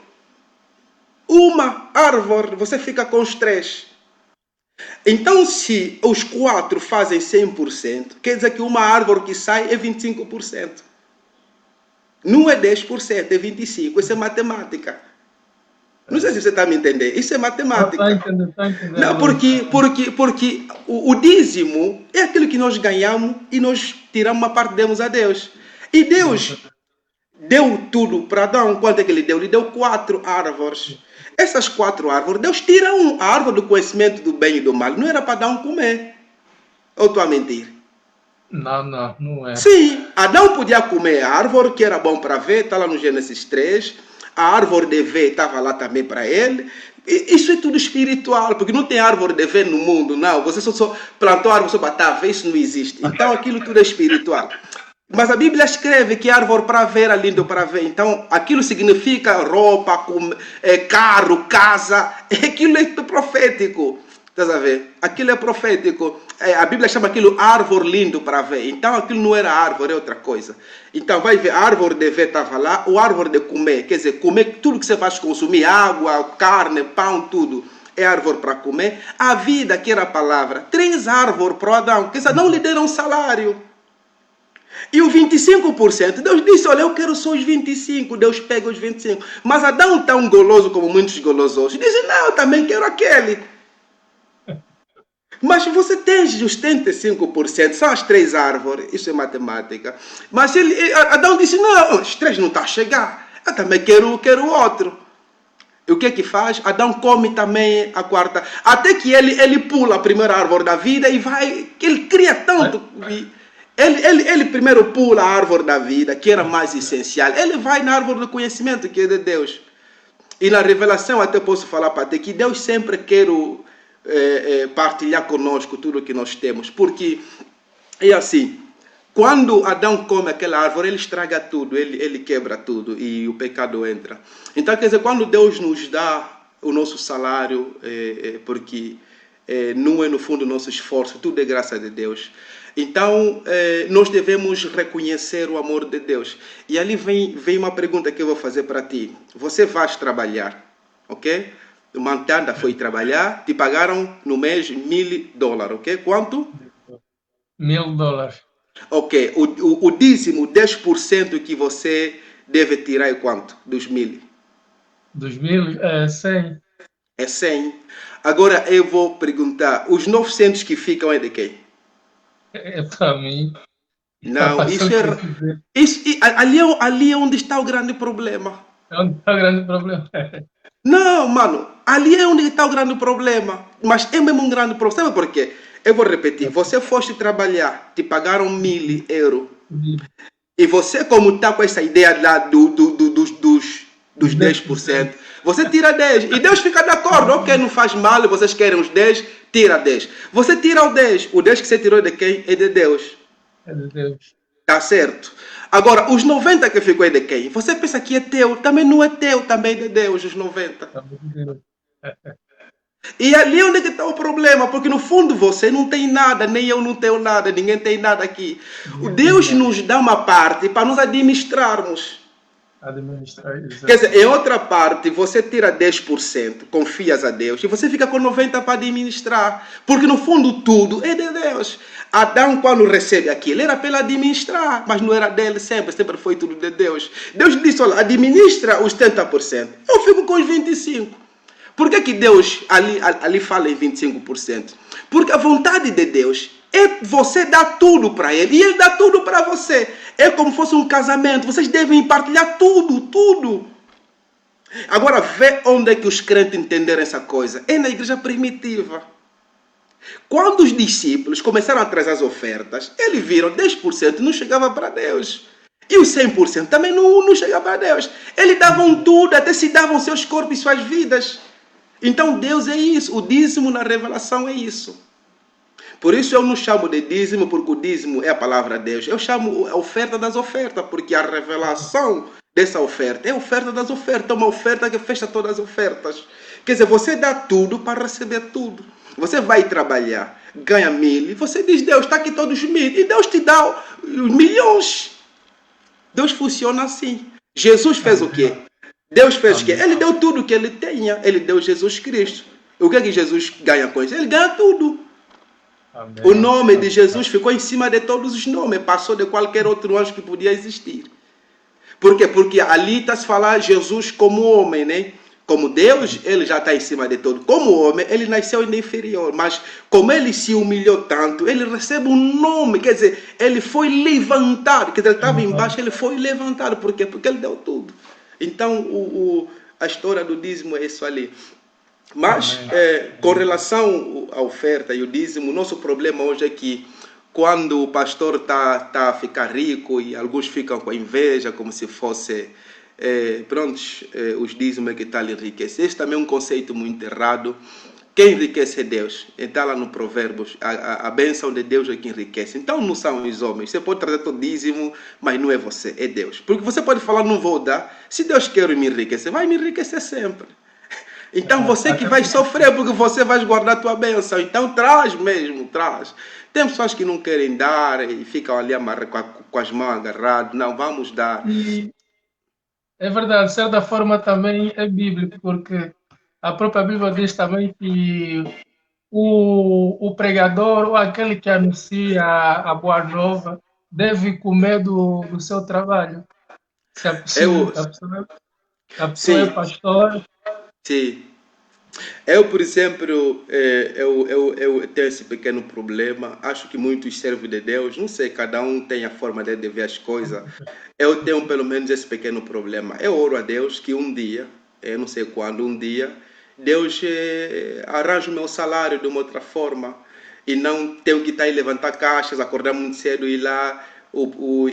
uma árvore. Você fica com os 3. Então, se os 4 fazem 100%, quer dizer que uma árvore que sai é 25%. Não é 10%, é 25%. Isso é matemática. Não sei se você está me entendendo. Isso é matemática. Está entendendo. Não, porque o dízimo é aquilo que nós ganhamos e nós tiramos uma parte, demos a Deus. E Deus deu tudo para Adão. Quanto é que ele deu? Ele deu 4 árvores. Essas 4 árvores, Deus tira a árvore do conhecimento do bem e do mal. Não era para Adão comer. Ou estou a mentir? Não é. Sim, Adão podia comer a árvore, que era bom para ver, está lá no Gênesis 3. A árvore de ver estava lá também para ele. E isso é tudo espiritual, porque não tem árvore de ver no mundo, não. Você só plantou a árvore só para estar a ver, isso não existe. Então aquilo tudo é espiritual. Mas a Bíblia escreve que árvore para ver é lindo para ver. Então, aquilo significa roupa, carro, casa. Aquilo é profético. Estás a ver? Aquilo é profético. A Bíblia chama aquilo árvore lindo para ver. Então, aquilo não era árvore, é outra coisa. Então, vai ver, a árvore de ver estava lá, ou árvore de comer. Quer dizer, comer tudo que você faz consumir, água, carne, pão, tudo. É árvore para comer. A vida, que era a palavra. 3 árvores para o Adão. Quer dizer, não lhe deram salário. E o 25%, Deus disse, olha, eu quero só os 25%, Deus pega os 25%. Mas Adão tão goloso como muitos golosos, diz, não, eu também quero aquele. Mas você tem os 75%, são as 3 árvores, isso é matemática. Mas Adão disse, não, os 3 não estão a chegar, eu também quero outro. E o que é que faz? Adão come também a 4ª, até que ele pula a primeira árvore da vida e vai, que ele cria tanto... Ele primeiro pula a árvore da vida, que era mais essencial. Ele vai na árvore do conhecimento, que é de Deus. E na revelação até posso falar para ti que Deus sempre quer partilhar conosco tudo o que nós temos. Porque é assim, quando Adão come aquela árvore, ele estraga tudo, ele quebra tudo e o pecado entra. Então, quer dizer, quando Deus nos dá o nosso salário, porque não é no fundo o nosso esforço, tudo é graça de Deus. Então, nós devemos reconhecer o amor de Deus. E ali vem uma pergunta que eu vou fazer para ti. Você vai trabalhar, ok? O Mantanda foi trabalhar, te pagaram no mês $1.000, ok? Quanto? $1.000. Ok. O dízimo, 10% que você deve tirar é quanto? Dos 1.000? Dos 1.000, 100. É 100. Agora eu vou perguntar, os 900 que ficam é de quem? Para mim, para Não, fazer isso o é... que eu quiser. Ali é onde está o grande problema. É onde está o grande problema. Não, mano, ali é onde está o grande problema. Mas é mesmo um grande problema. Sabe por quê? Eu vou repetir. Você foste trabalhar, te pagaram 1.000 euros. E você, como está com essa ideia lá dos Os 10%. 10%, você tira 10. E Deus fica de acordo. Ok, não faz mal, vocês querem os 10, tira 10. Você tira o 10. O 10 que você tirou é de quem? É de Deus. É de Deus. Tá certo? Agora, os 90 que ficou é de quem? Você pensa que é teu, também não é teu, também é de Deus, os 90. É de Deus. E ali é onde está o problema, porque no fundo você não tem nada, nem eu não tenho nada, ninguém tem nada aqui. O Ninguém tem Deus nada. nos dá uma parte para nos administrarmos. Administrar, Quer exato. dizer, em outra parte, você tira 10%, confias a Deus, e você fica com 90% para administrar. Porque no fundo tudo é de Deus. Adão, quando recebe aquilo, era para ele administrar, mas não era dele sempre, sempre foi tudo de Deus. Deus disse: olha, administra os 70%, eu fico com os 25%. Por que Deus ali fala em 25%? Porque a vontade de Deus é você dar tudo para Ele e Ele dá tudo para você. É como se fosse um casamento, vocês devem partilhar tudo, tudo. Agora, vê onde é que os crentes entenderam essa coisa. É na igreja primitiva. Quando os discípulos começaram a trazer as ofertas, eles viram 10% não chegava para Deus. E os 100% também não chegava para Deus. Eles davam tudo, até se davam seus corpos e suas vidas. Então Deus é isso, o dízimo na revelação é isso. Por isso eu não chamo de dízimo, porque o dízimo é a palavra de Deus. Eu chamo a oferta das ofertas, porque a revelação dessa oferta é a oferta das ofertas, uma oferta que fecha todas as ofertas. Quer dizer, você dá tudo para receber tudo. Você vai trabalhar, ganha 1.000, você diz: Deus, está aqui todos os 1.000, e Deus te dá os milhões. Deus funciona assim. Jesus fez o quê? Deus fez o quê? Ele deu tudo que ele tinha. Ele deu Jesus Cristo. O que é que Jesus ganha com isso? Ele ganha tudo. Amém. O nome de Jesus ficou em cima de todos os nomes. Passou de qualquer outro anjo que podia existir. Por quê? Porque ali está se falar Jesus como homem, né? Como Deus, ele já está em cima de todo. Como homem, ele nasceu ainda inferior. Mas como ele se humilhou tanto, ele recebe um nome. Quer dizer, ele foi levantado. Quer dizer, ele estava embaixo, ele foi levantado. Por quê? Porque ele deu tudo. Então, a história do dízimo é isso ali. Mas, com relação à oferta e o dízimo, o nosso problema hoje é que quando o pastor está a ficar rico e alguns ficam com inveja, como se fosse, os dízimos é que está a enriquecer. Esse também é um conceito muito errado. Quem enriquece é Deus. Está lá no Provérbios, a bênção de Deus é que enriquece. Então não são os homens. Você pode trazer todo dízimo, mas não é você, é Deus. Porque você pode falar: não vou dar. Se Deus quer me enriquecer, vai me enriquecer sempre. Então você que vai sofrer, porque você vai guardar a tua bênção. Então traz mesmo, traz. Tem pessoas que não querem dar e ficam ali com as mãos agarradas. Não, vamos dar. E é verdade, de certa forma também é bíblico, porque a própria Bíblia diz também que o pregador ou aquele que anuncia a boa nova deve comer do seu trabalho. Se é possível, Eu, a pessoa é sim, pastor. sim. Eu, por exemplo, eu tenho esse pequeno problema. Acho que muitos servem de Deus. Não sei, cada um tem a forma de ver as coisas. Eu tenho pelo menos esse pequeno problema. Eu oro a Deus que um dia, eu não sei quando, um dia, Deus arranja o meu salário de uma outra forma. E não tenho que estar aí levantar caixas, acordar muito cedo e ir lá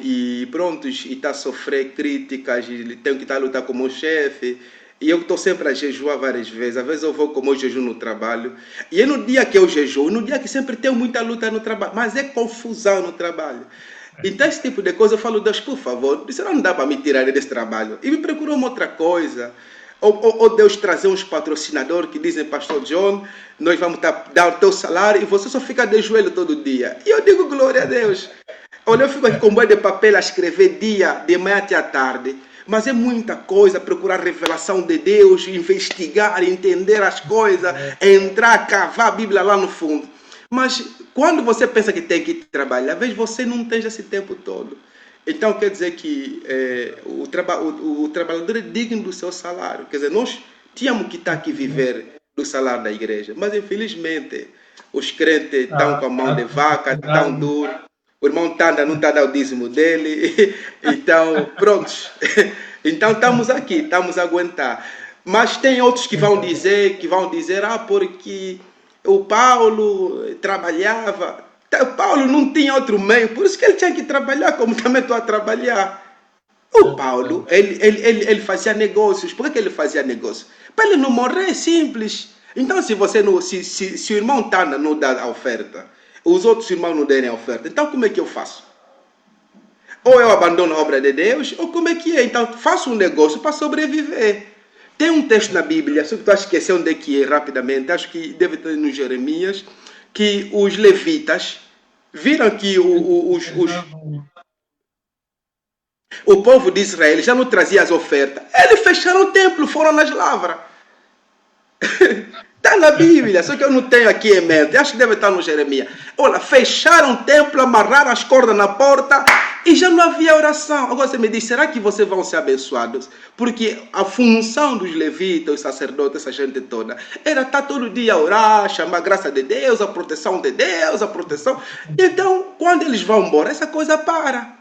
e pronto, e estar a sofrer críticas, e tenho que estar a lutar com o meu chefe. E eu estou sempre a jejuar várias vezes. Às vezes eu vou como eu jejum no trabalho. E é no dia que eu jejuo, no dia que sempre tenho muita luta no trabalho. Mas é confusão no trabalho. Então esse tipo de coisa eu falo: Deus, por favor, será que não dá para me tirar desse trabalho? E me procura uma outra coisa. Ou Deus trazer uns patrocinadores que dizem: Pastor John, nós vamos dar o teu salário e você só fica de joelho todo dia. E eu digo: glória a Deus. Olha, eu fico aqui com um monte de papel a escrever de manhã até à tarde. Mas é muita coisa, procurar revelação de Deus, investigar, entender as coisas, entrar, cavar a Bíblia lá no fundo. Mas quando você pensa que tem que trabalhar, às vezes você não tem esse tempo todo. Então quer dizer que o trabalhador é digno do seu salário. Quer dizer, nós tínhamos que estar aqui viver do salário da igreja. Mas, infelizmente, os crentes estão com a mão A de vaca, tão sociedade. duro. O irmão Tanda não está dando o dízimo dele. Então, prontos. Então, estamos aqui, estamos a aguentar. Mas tem outros que vão dizer, porque o Paulo trabalhava. O Paulo não tinha outro meio, por isso que ele tinha que trabalhar, como também estou a trabalhar. É O Paulo, verdade. ele fazia negócios. Por que ele fazia negócio? Para ele não morrer, é simples. Então, se você não, se o irmão Tana não dá a oferta, os outros irmãos não derem a oferta, então como é que eu faço? Ou eu abandono a obra de Deus, ou como é que é? Então, faço um negócio para sobreviver. Tem um texto na Bíblia, só que tu esqueceu onde é que é rapidamente, acho que deve ter no Jeremias, que os levitas viram que Despejavam. o povo de Israel já não trazia as ofertas. Eles fecharam o templo, foram nas lavras. Está na Bíblia, só que eu não tenho aqui em mente. Acho que deve estar no Jeremias. Olha, fecharam o templo, amarraram as cordas na porta e já não havia oração. Agora você me diz, será que vocês vão ser abençoados? Porque a função dos levitas, os sacerdotes, essa gente toda, era estar todo dia a orar, chamar a graça de Deus, a proteção de Deus, a proteção. Então, quando eles vão embora, essa coisa para.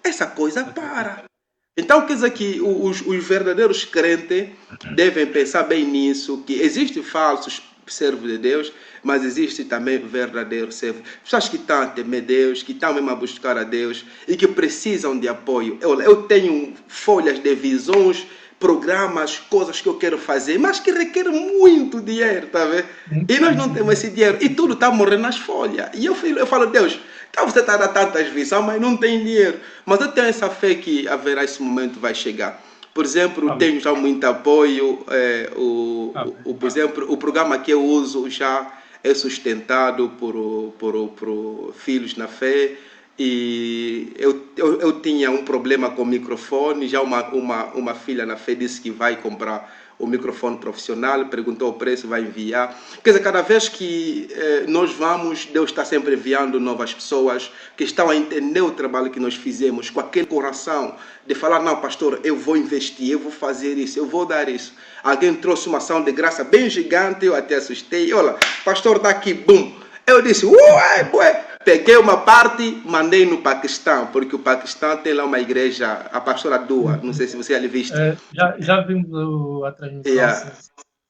Essa coisa para. Então, quer dizer que os verdadeiros crentes devem pensar bem nisso, que existem falsos servos de Deus, mas existe também verdadeiros servos. Pessoas que estão a temer Deus, que estão mesmo a buscar a Deus e que precisam de apoio. Eu tenho folhas de visões, programas, coisas que eu quero fazer, mas que requerem muito dinheiro, tá vendo? E nós não Muito temos esse dinheiro. E tudo está morrendo nas folhas. E eu falo, Deus, então você está dando tantas visões, mas não tem dinheiro. Mas eu tenho essa fé que haverá esse momento, vai chegar. Por exemplo, Amém. tenho já muito apoio. Amém. Por exemplo, o programa que eu uso já é sustentado por filhos na fé. E eu tinha um problema com o microfone. Já uma filha na fé disse que vai comprar o microfone profissional, perguntou o preço, vai enviar. Quer dizer, cada vez que nós vamos, Deus está sempre enviando novas pessoas que estão a entender o trabalho que nós fizemos, com aquele coração de falar, não, pastor, eu vou investir, eu vou fazer isso, eu vou dar isso. Alguém trouxe uma ação de graça bem gigante, eu até assustei. Olha, pastor, está aqui, bum. Eu disse, ué, ué. Peguei uma parte, mandei no Paquistão, porque o Paquistão tem lá uma igreja, a pastora Dua, não sei se você já lhe viste. Já vimos a transmissão, Yeah.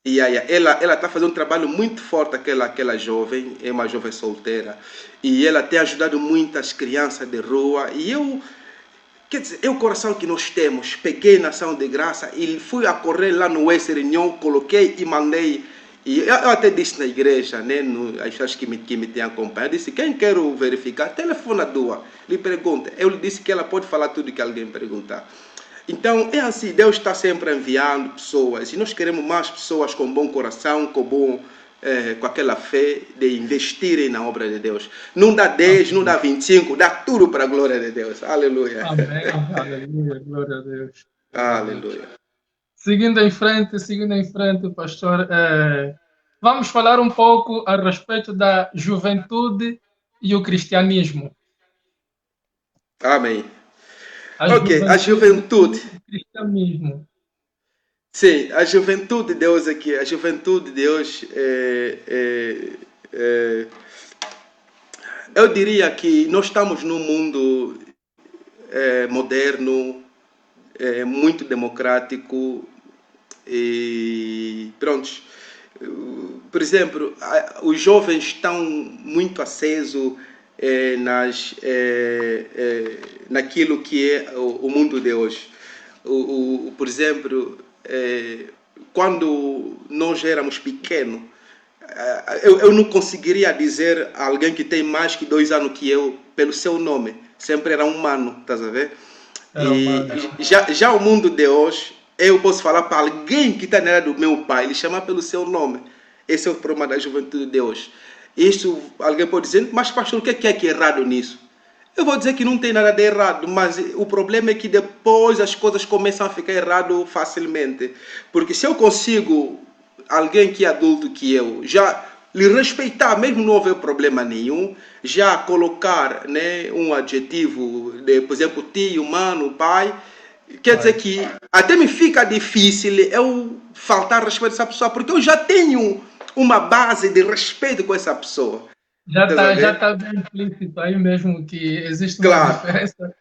sim. Ela está fazendo um trabalho muito forte, aquela jovem, é uma jovem solteira, e ela tem ajudado muitas crianças de rua, e quer dizer, é o coração que nós temos. Peguei na ação de graça e fui a correr lá no Western, coloquei e mandei. E eu até disse na igreja, né, as pessoas que me têm acompanhado, disse, quem quer verificar, telefona a Dua, lhe pergunta. Eu lhe disse que ela pode falar tudo que alguém perguntar. Então, é assim, Deus está sempre enviando pessoas, e nós queremos mais pessoas com bom coração, com aquela fé de investirem na obra de Deus. Não dá 10, não dá 25, dá tudo para a glória de Deus. Aleluia. Amém. Aleluia. Glória a Deus. Glória a Deus. Aleluia. Seguindo em frente, pastor, vamos falar um pouco a respeito da juventude e o cristianismo. Amém. A Ok, a juventude juventude. e o cristianismo. Sim, a juventude de Deus aqui, a juventude de Deus, eu diria que nós estamos num mundo moderno, muito democrático e pronto. Por exemplo, os jovens estão muito acesos naquilo que é o mundo de hoje. Por exemplo, quando nós éramos pequenos, eu não conseguiria dizer a alguém que tem mais que 2 anos que eu pelo seu nome. Sempre era um humano, estás a ver? Era E uma. já o mundo de hoje, eu posso falar para alguém que está na era do meu pai, ele chama pelo seu nome. Esse é o problema da juventude de hoje. Isso, alguém pode dizer, mas pastor, o que é errado nisso? Eu vou dizer que não tem nada de errado, mas o problema é que depois as coisas começam a ficar errado facilmente. Porque se eu consigo, alguém que é adulto que eu, já lhe respeitar, mesmo não houver problema nenhum, já colocar, né, um adjetivo, de, por exemplo, tio, mano, pai, quer dizer que até me fica difícil eu faltar respeito a essa pessoa, porque eu já tenho uma base de respeito com essa pessoa. Estás a Já ver? tá bem implícito aí mesmo que existe uma Claro. diferença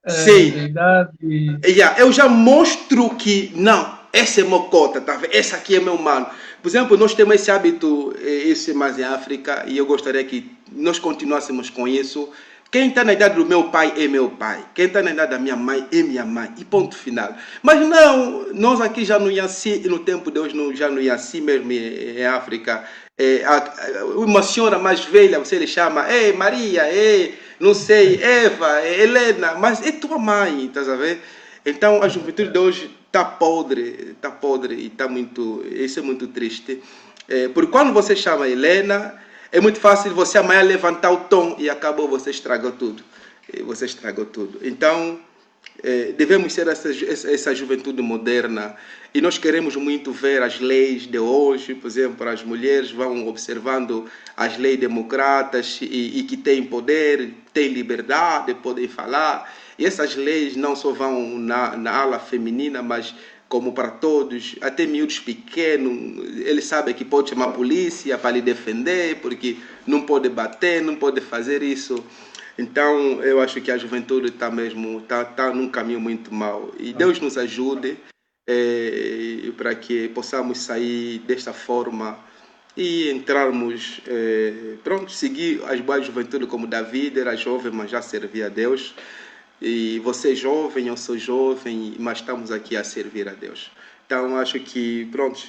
de Sim. idade e... Yeah, eu já mostro que, não, esse é meu cota, tá vendo? Esse aqui é meu mano. Por exemplo, nós temos esse hábito, isso é mais em África, e eu gostaria que nós continuássemos com isso. Quem está na idade do meu pai é meu pai. Quem está na idade da minha mãe é minha mãe. E ponto final. Mas não, nós aqui já não ia assim, no tempo de hoje já não ia assim mesmo em África. Uma senhora mais velha, você lhe chama, ei Maria, ei, não sei, Eva, Helena, mas é tua mãe, estás a ver? Então a juventude de hoje está podre e está muito, isso é muito triste. Porque quando você chama Helena, é muito fácil você amanhã levantar o tom e acabou, você estragou tudo. Você estragou tudo. Então, devemos ser essa juventude moderna e nós queremos muito ver as leis de hoje, por exemplo, as mulheres vão observando as leis democratas e que têm poder, têm liberdade, podem falar. E essas leis não só vão na ala feminina, mas como para todos, até miúdos pequenos, ele sabe que pode chamar a polícia para lhe defender, porque não pode bater, não pode fazer isso. Então, eu acho que a juventude está mesmo, tá num caminho muito mau. E Deus nos ajude para que possamos sair desta forma e entrarmos, pronto, seguir as boas juventude como Davi, era jovem, mas já servia a Deus. E você é jovem, eu sou jovem, mas estamos aqui a servir a Deus. Então, acho que, pronto,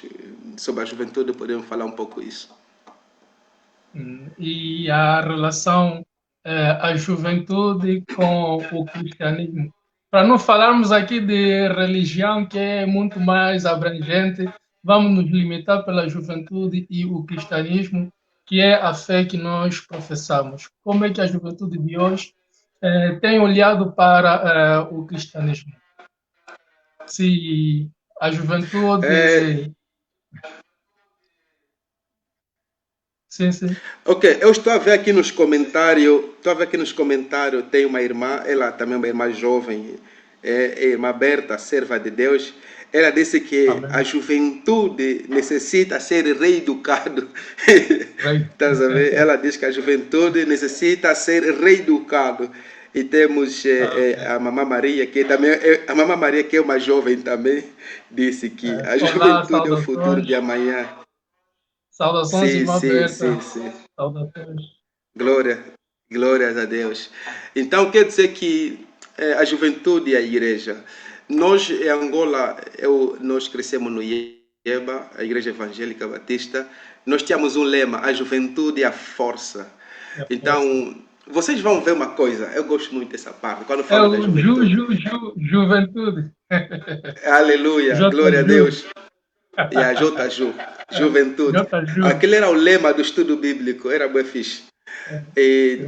sobre a juventude podemos falar um pouco isso. E a relação a juventude com o cristianismo. Para não falarmos aqui de religião, que é muito mais abrangente, vamos nos limitar pela juventude e o cristianismo, que é a fé que nós professamos. Como é que a juventude de hoje tem olhado para o cristianismo? Se a É, juventude... Sim, sim. ok, eu estou a ver aqui nos comentários, tem uma irmã, ela também é uma irmã jovem, é irmã Berta, serva de Deus. Ela disse que a Amém. juventude necessita ser reeducado. Right. Estás a ver? Ela diz que a juventude necessita ser reeducado. E temos Amém. a Mamã Maria, que também a Mamã Maria, que é uma jovem também, disse que a Olá, juventude é o futuro saudações. de amanhã. Saudações, Sim, irmã sim, Berta. sim, sim. Saudações. Glória, glórias a Deus. Então quer dizer que a juventude e a igreja. Nós em Angola, nós crescemos no IEBA, a Igreja Evangélica Batista. Nós tínhamos um lema: a juventude é a força. É a força. Então, vocês vão ver uma coisa, eu gosto muito dessa parte, quando É falo da o juventude. Juventude. Aleluia, glória a Ju. Deus. E a JJU, juventude. Ju. Aquele era o lema do estudo bíblico, era bem fixe. E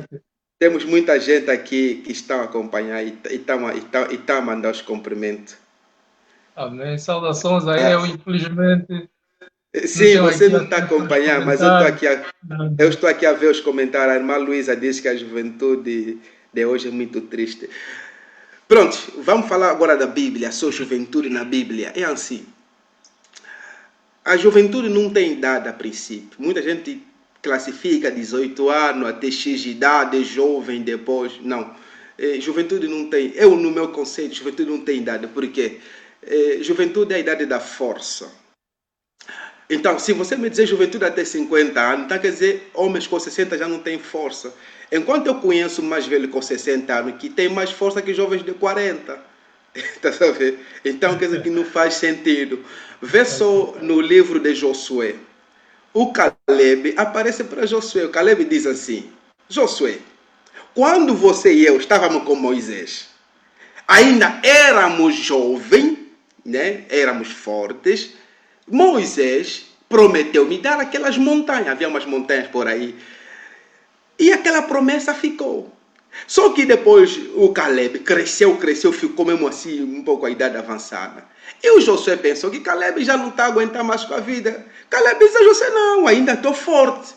temos muita gente aqui que estão a acompanhar e está a mandar os cumprimentos. Amém. Saudações aí. Eu, Ah, infelizmente, não sim, tenho você aqui não está a acesso aos acompanhar, mas comentários. eu estou aqui a ver os comentários. A irmã Luísa diz que a juventude de hoje é muito triste. Pronto, vamos falar agora da Bíblia, a sua juventude na Bíblia. É assim, a juventude não tem idade a princípio. Muita gente classifica 18 anos até X idade, jovem, depois. Não. Juventude não tem. Eu, no meu conceito, juventude não tem idade. Por quê? Juventude é a idade da força. Então, se você me dizer juventude até 50 anos, então quer dizer, homens com 60 já não têm força. Enquanto eu conheço mais velho com 60 anos que tem mais força que jovens de 40. Tá a ver? Então quer dizer que não faz sentido. Vê só no livro de Josué. O Caleb aparece para Josué. O Caleb diz assim: Josué, quando você e eu estávamos com Moisés, ainda éramos jovens, né? Éramos fortes. Moisés prometeu me dar aquelas montanhas. Havia umas montanhas por aí. E aquela promessa ficou. Só que depois o Caleb cresceu, ficou mesmo assim, um pouco a idade avançada. E o Josué pensou que Caleb já não está aguentando mais com a vida. Caleb disse a Josué: não, ainda estou forte.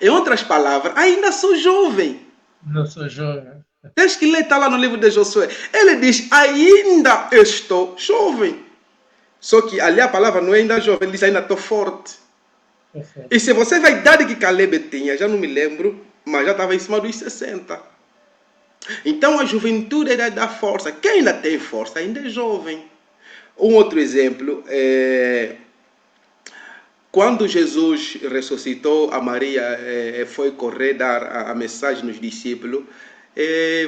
Em outras palavras, ainda sou jovem. Não sou jovem. Tens que ler, está lá no livro de Josué. Ele diz: ainda estou jovem. Só que ali a palavra não é ainda jovem, ele diz ainda estou forte. Perfeito. E se você vai dar que Caleb tinha, já não me lembro, mas já estava em cima dos 60. Então a juventude é da força. Quem ainda tem força ainda é jovem. Um outro exemplo é quando Jesus ressuscitou, a Maria foi correr dar a mensagem nos discípulos.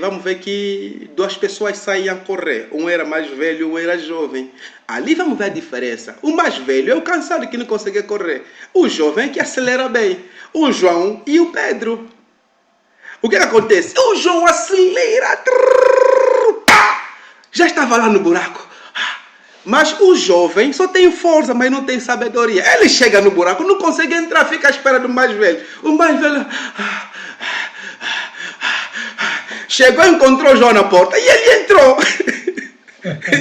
Vamos ver que duas pessoas saíam correr. Um era mais velho, um era jovem. Ali vamos ver a diferença. O mais velho é o cansado que não consegue correr. O jovem é que acelera bem. O João e o Pedro. O que acontece? O João acelera. Já estava lá no buraco. Mas o jovem só tem força, mas não tem sabedoria. Ele chega no buraco, não consegue entrar, fica à espera do mais velho. O mais velho chegou, encontrou o João na porta e ele entrou.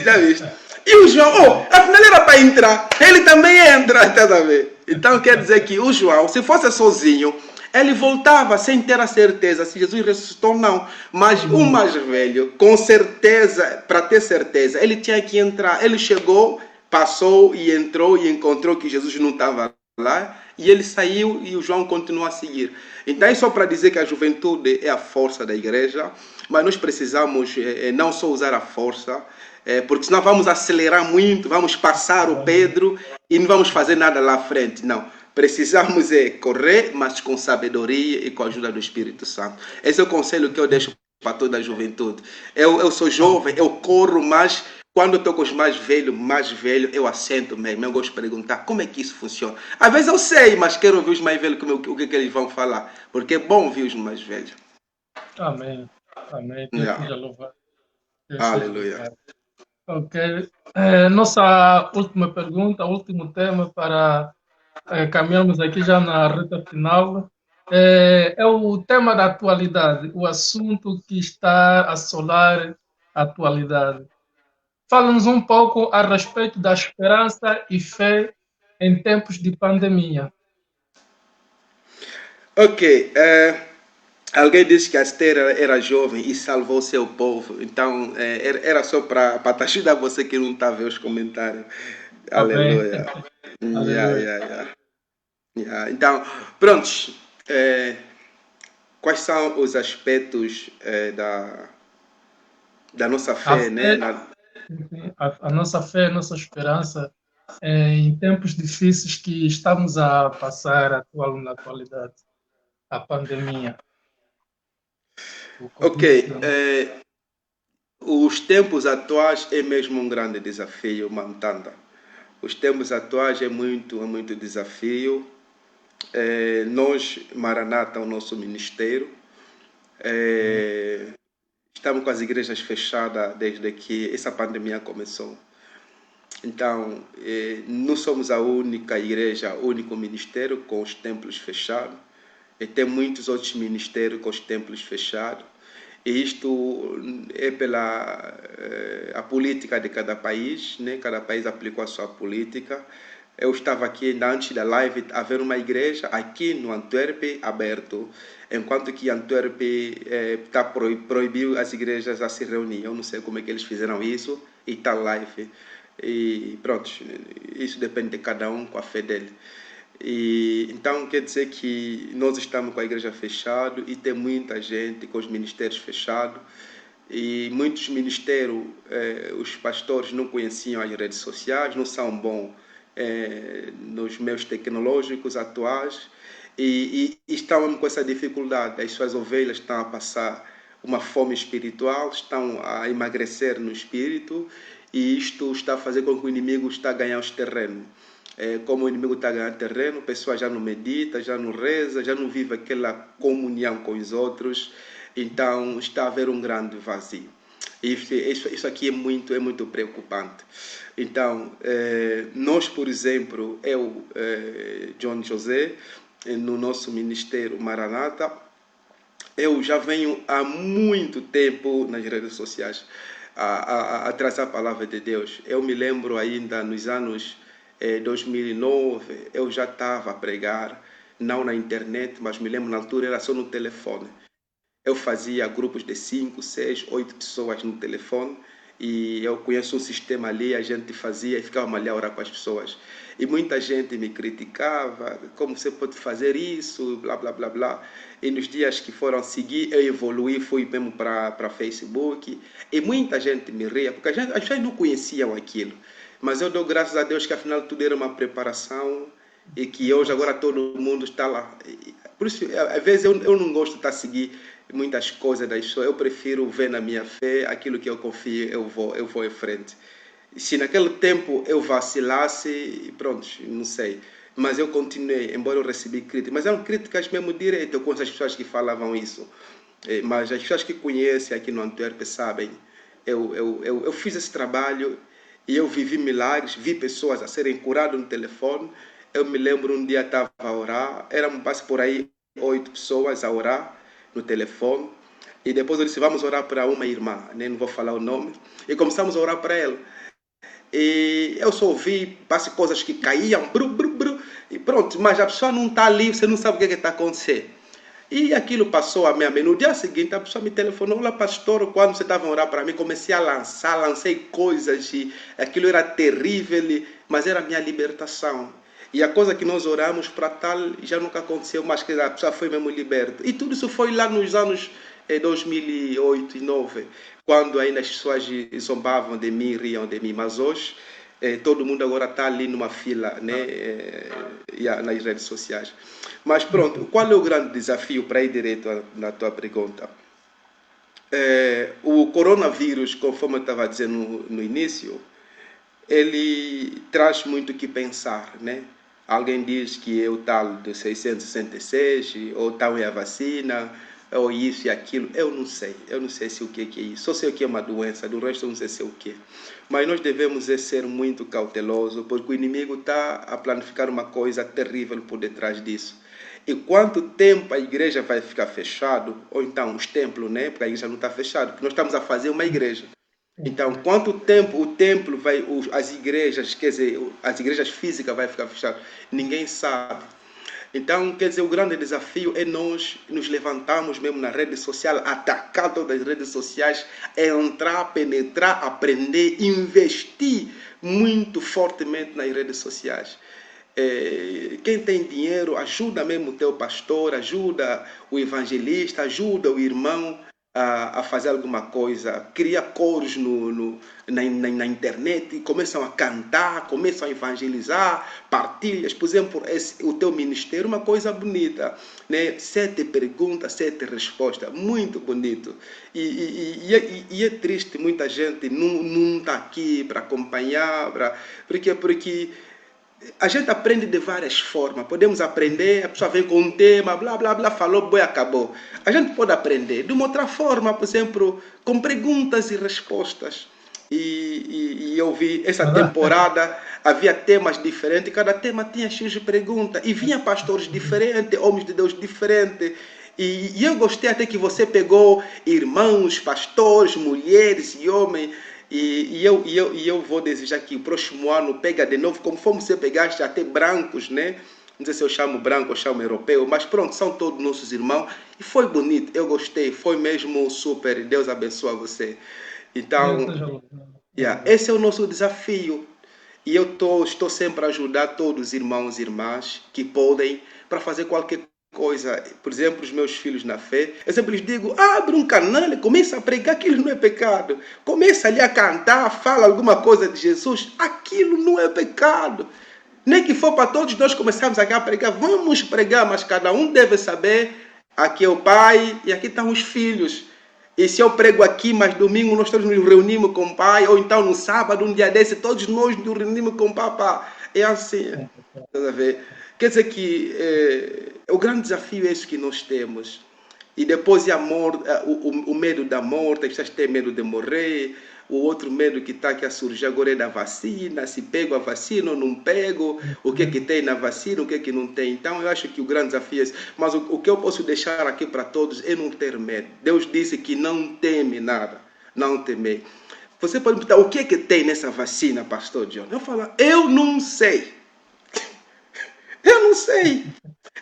Já viste? E o João, afinal era para entrar. Ele também entra, tá a ver? Então quer dizer que o João, se fosse sozinho, ele voltava sem ter a certeza se Jesus ressuscitou ou não. Mas o mais velho, com certeza, para ter certeza, ele tinha que entrar. Ele chegou, passou e entrou e encontrou que Jesus não estava lá. E ele saiu e o João continuou a seguir. Então é só para dizer que a juventude é a força da igreja. Mas nós precisamos não só usar a força, porque senão vamos acelerar muito, vamos passar o Pedro e não vamos fazer nada lá à frente. Não. Precisamos correr, mas com sabedoria e com a ajuda do Espírito Santo. Esse é o conselho que eu deixo para toda a juventude. Eu sou jovem, eu corro, mas quando eu estou com os mais velhos, eu assento mesmo. Eu gosto de perguntar como é que isso funciona. Às vezes eu sei, mas quero ouvir os mais velhos o que eles vão falar. Porque é bom ouvir os mais velhos. Amém. Amém. Deus Yeah. seja louvado. Deus seja Aleluia. louvado. Ok. Nossa última pergunta, último tema para caminharmos aqui já na reta final. É o tema da atualidade, o assunto que está a assolar a atualidade. Fala-nos um pouco a respeito da esperança e fé em tempos de pandemia. Ok. Alguém disse que a Esther era jovem e salvou seu povo. Então, era só para te ajudar você que não está a ver os comentários. Amém. Aleluia. Yeah, Aleluia. yeah, yeah. Yeah. Então, prontos. Quais são os aspectos da nossa A fé, né? fé, a nossa fé, a nossa esperança em tempos difíceis que estamos a passar na atualidade, a pandemia, o Ok. Covid-19. Os tempos atuais é mesmo um grande desafio, Mantanda. Os tempos atuais é muito desafio. Nós, Maranata, o nosso ministério, estamos com as igrejas fechadas desde que essa pandemia começou. Então, não somos a única igreja, o único ministério com os templos fechados. E tem muitos outros ministérios com os templos fechados. E isto é pela a política de cada país, né? Cada país aplicou a sua política. Eu estava aqui ainda antes da live a ver uma igreja aqui no Antwerp aberto, enquanto que Antwerp proibiu as igrejas a se reunir. Eu não sei como é que eles fizeram isso e está live. E pronto, isso depende de cada um com a fé dele. E, então quer dizer que nós estamos com a igreja fechada e tem muita gente com os ministérios fechados. E muitos ministérios, os pastores não conheciam as redes sociais, não são bons nos meios tecnológicos atuais e estão com essa dificuldade. As suas ovelhas estão a passar uma fome espiritual, estão a emagrecer no espírito e isto está a fazer com que o inimigo está a ganhar os terrenos. Como o inimigo está a ganhar terreno, a pessoa já não medita, já não reza, já não vive aquela comunhão com os outros, então está a haver um grande vazio. Isso aqui é muito preocupante. Então, nós, por exemplo, eu, John José, no nosso ministério Maranata, eu já venho há muito tempo nas redes sociais a trazer a palavra de Deus. Eu me lembro ainda nos anos 2009, eu já estava a pregar, não na internet, mas me lembro na altura era só no telefone. Eu fazia grupos de 5, 6, 8 pessoas no telefone e eu conheço um sistema ali, a gente fazia e ficava ali a orar com as pessoas. E muita gente me criticava, como você pode fazer isso, blá, blá, blá, blá. E nos dias que foram seguir, eu evoluí, fui mesmo para Facebook, e muita gente me ria, porque as pessoas não conheciam aquilo. Mas eu dou graças a Deus que afinal tudo era uma preparação, e que hoje agora todo mundo está lá. Por isso, às vezes eu não gosto de estar a seguir muitas coisas das pessoas, eu prefiro ver na minha fé, aquilo que eu confio, eu vou em frente. Se naquele tempo eu vacilasse, pronto, não sei. Mas eu continuei, embora eu recebi críticas. Mas eram críticas mesmo direto, eu conheço as pessoas que falavam isso. Mas as pessoas que conhecem aqui no Antwerp sabem. Eu fiz esse trabalho e eu vivi milagres, vi pessoas a serem curadas no telefone. Eu me lembro um dia estava a orar, eram por aí 8 pessoas a orar no telefone. E depois eu disse, vamos orar para uma irmã, nem não vou falar o nome. E começamos a orar para ela. E eu só ouvi coisas que caíam, bru, bru, bru, e pronto, mas a pessoa não está ali, você não sabe o que está acontecendo. E aquilo passou a meia-noite. No dia seguinte, a pessoa me telefonou, olha, pastor, quando você estava a orar para mim, comecei a lancei coisas, e aquilo era terrível, mas era a minha libertação. E a coisa que nós oramos para tal já nunca aconteceu, mas que a pessoa foi mesmo liberta. E tudo isso foi lá nos anos 2008 e 2009, quando ainda as pessoas zombavam de mim, riam de mim. Mas hoje, todo mundo agora está ali numa fila, né, nas redes sociais. Mas pronto, qual é o grande desafio, para ir direto na tua pergunta? O coronavírus, conforme eu estava dizendo no início, ele traz muito o que pensar, né? Alguém diz que é o tal de 666, ou tal é a vacina, ou isso e aquilo. Eu não sei se o que é isso. Só sei o que é uma doença, do resto eu não sei se é o que. Mas nós devemos ser muito cautelosos, porque o inimigo está a planificar uma coisa terrível por detrás disso. E quanto tempo a igreja vai ficar fechado, ou então os templos, né? Porque a igreja não está fechada, porque nós estamos a fazer uma igreja. Então, quanto tempo o templo vai, as igrejas, quer dizer, as igrejas físicas vai ficar fechadas? Ninguém sabe. Então, quer dizer, o grande desafio é nós nos levantarmos mesmo na rede social, atacar todas as redes sociais, entrar, penetrar, aprender, investir muito fortemente nas redes sociais. Quem tem dinheiro, ajuda mesmo o teu pastor, ajuda o evangelista, ajuda o irmão a fazer alguma coisa, cria coros na internet, e começam a cantar, começam a evangelizar, partilhas, por exemplo, o teu ministério, uma coisa bonita, né? 7 perguntas, 7 respostas, muito bonito. E é triste, muita gente não está aqui para acompanhar, porque a gente aprende de várias formas. Podemos aprender, a pessoa vem com um tema, blá, blá, blá, falou, boi, acabou. A gente pode aprender de uma outra forma, por exemplo, com perguntas e respostas. E eu vi essa temporada, havia temas diferentes, cada tema tinha X perguntas. E vinha pastores diferentes, homens de Deus diferentes. E eu gostei até que você pegou irmãos, pastores, mulheres e homens. E eu vou desejar que o próximo ano pega de novo, como você pegaste até brancos, né? Não sei se eu chamo branco ou chamo europeu, mas pronto, são todos nossos irmãos. E foi bonito, eu gostei, foi mesmo super. Deus abençoe você. Então, esse é o nosso desafio. E eu estou sempre a ajudar todos os irmãos e irmãs que podem para fazer qualquer coisa. Por exemplo, os meus filhos na fé, eu sempre lhes digo, abre um canal, começa a pregar, aquilo não é pecado. Começa ali a cantar, fala alguma coisa de Jesus, aquilo não é pecado. Nem que for para todos nós começarmos aqui a pregar, vamos pregar, mas cada um deve saber, aqui é o pai e aqui estão os filhos. E se eu prego aqui, mas domingo nós todos nos reunimos com o pai, ou então no sábado, um dia desse, todos nós nos reunimos com o papai. É assim. Quer dizer que o grande desafio é isso que nós temos. E depois o medo da morte, as pessoas têm medo de morrer. O outro medo que está aqui a surgir agora é da vacina, se pego a vacina ou não pego, o que é que tem na vacina, o que é que não tem. Então eu acho que o grande desafio é esse. Mas o que eu posso deixar aqui para todos é não ter medo. Deus disse que não teme nada, não temer. Você pode me perguntar, o que é que tem nessa vacina, pastor John? Eu falo, eu não sei. Eu não sei.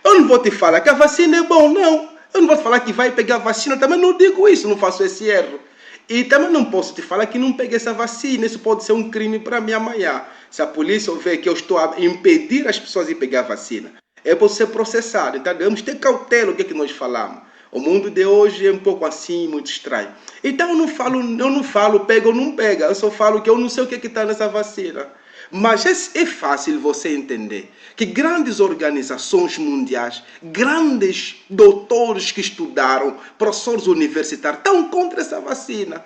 Eu não vou te falar que a vacina é bom, não. Eu não vou te falar que vai pegar a vacina, também não digo isso, não faço esse erro. E também não posso te falar que não peguei essa vacina. Isso pode ser um crime para mim amanhã. Se a polícia ver que eu estou a impedir as pessoas de pegar a vacina, eu posso ser processado. Então, devemos ter cautela o que é que nós falamos. O mundo de hoje é um pouco assim, muito estranho. Então, eu não falo pega ou não pega. Eu só falo que eu não sei o que está nessa vacina. Mas é fácil você entender que grandes organizações mundiais, grandes doutores que estudaram, professores universitários, estão contra essa vacina.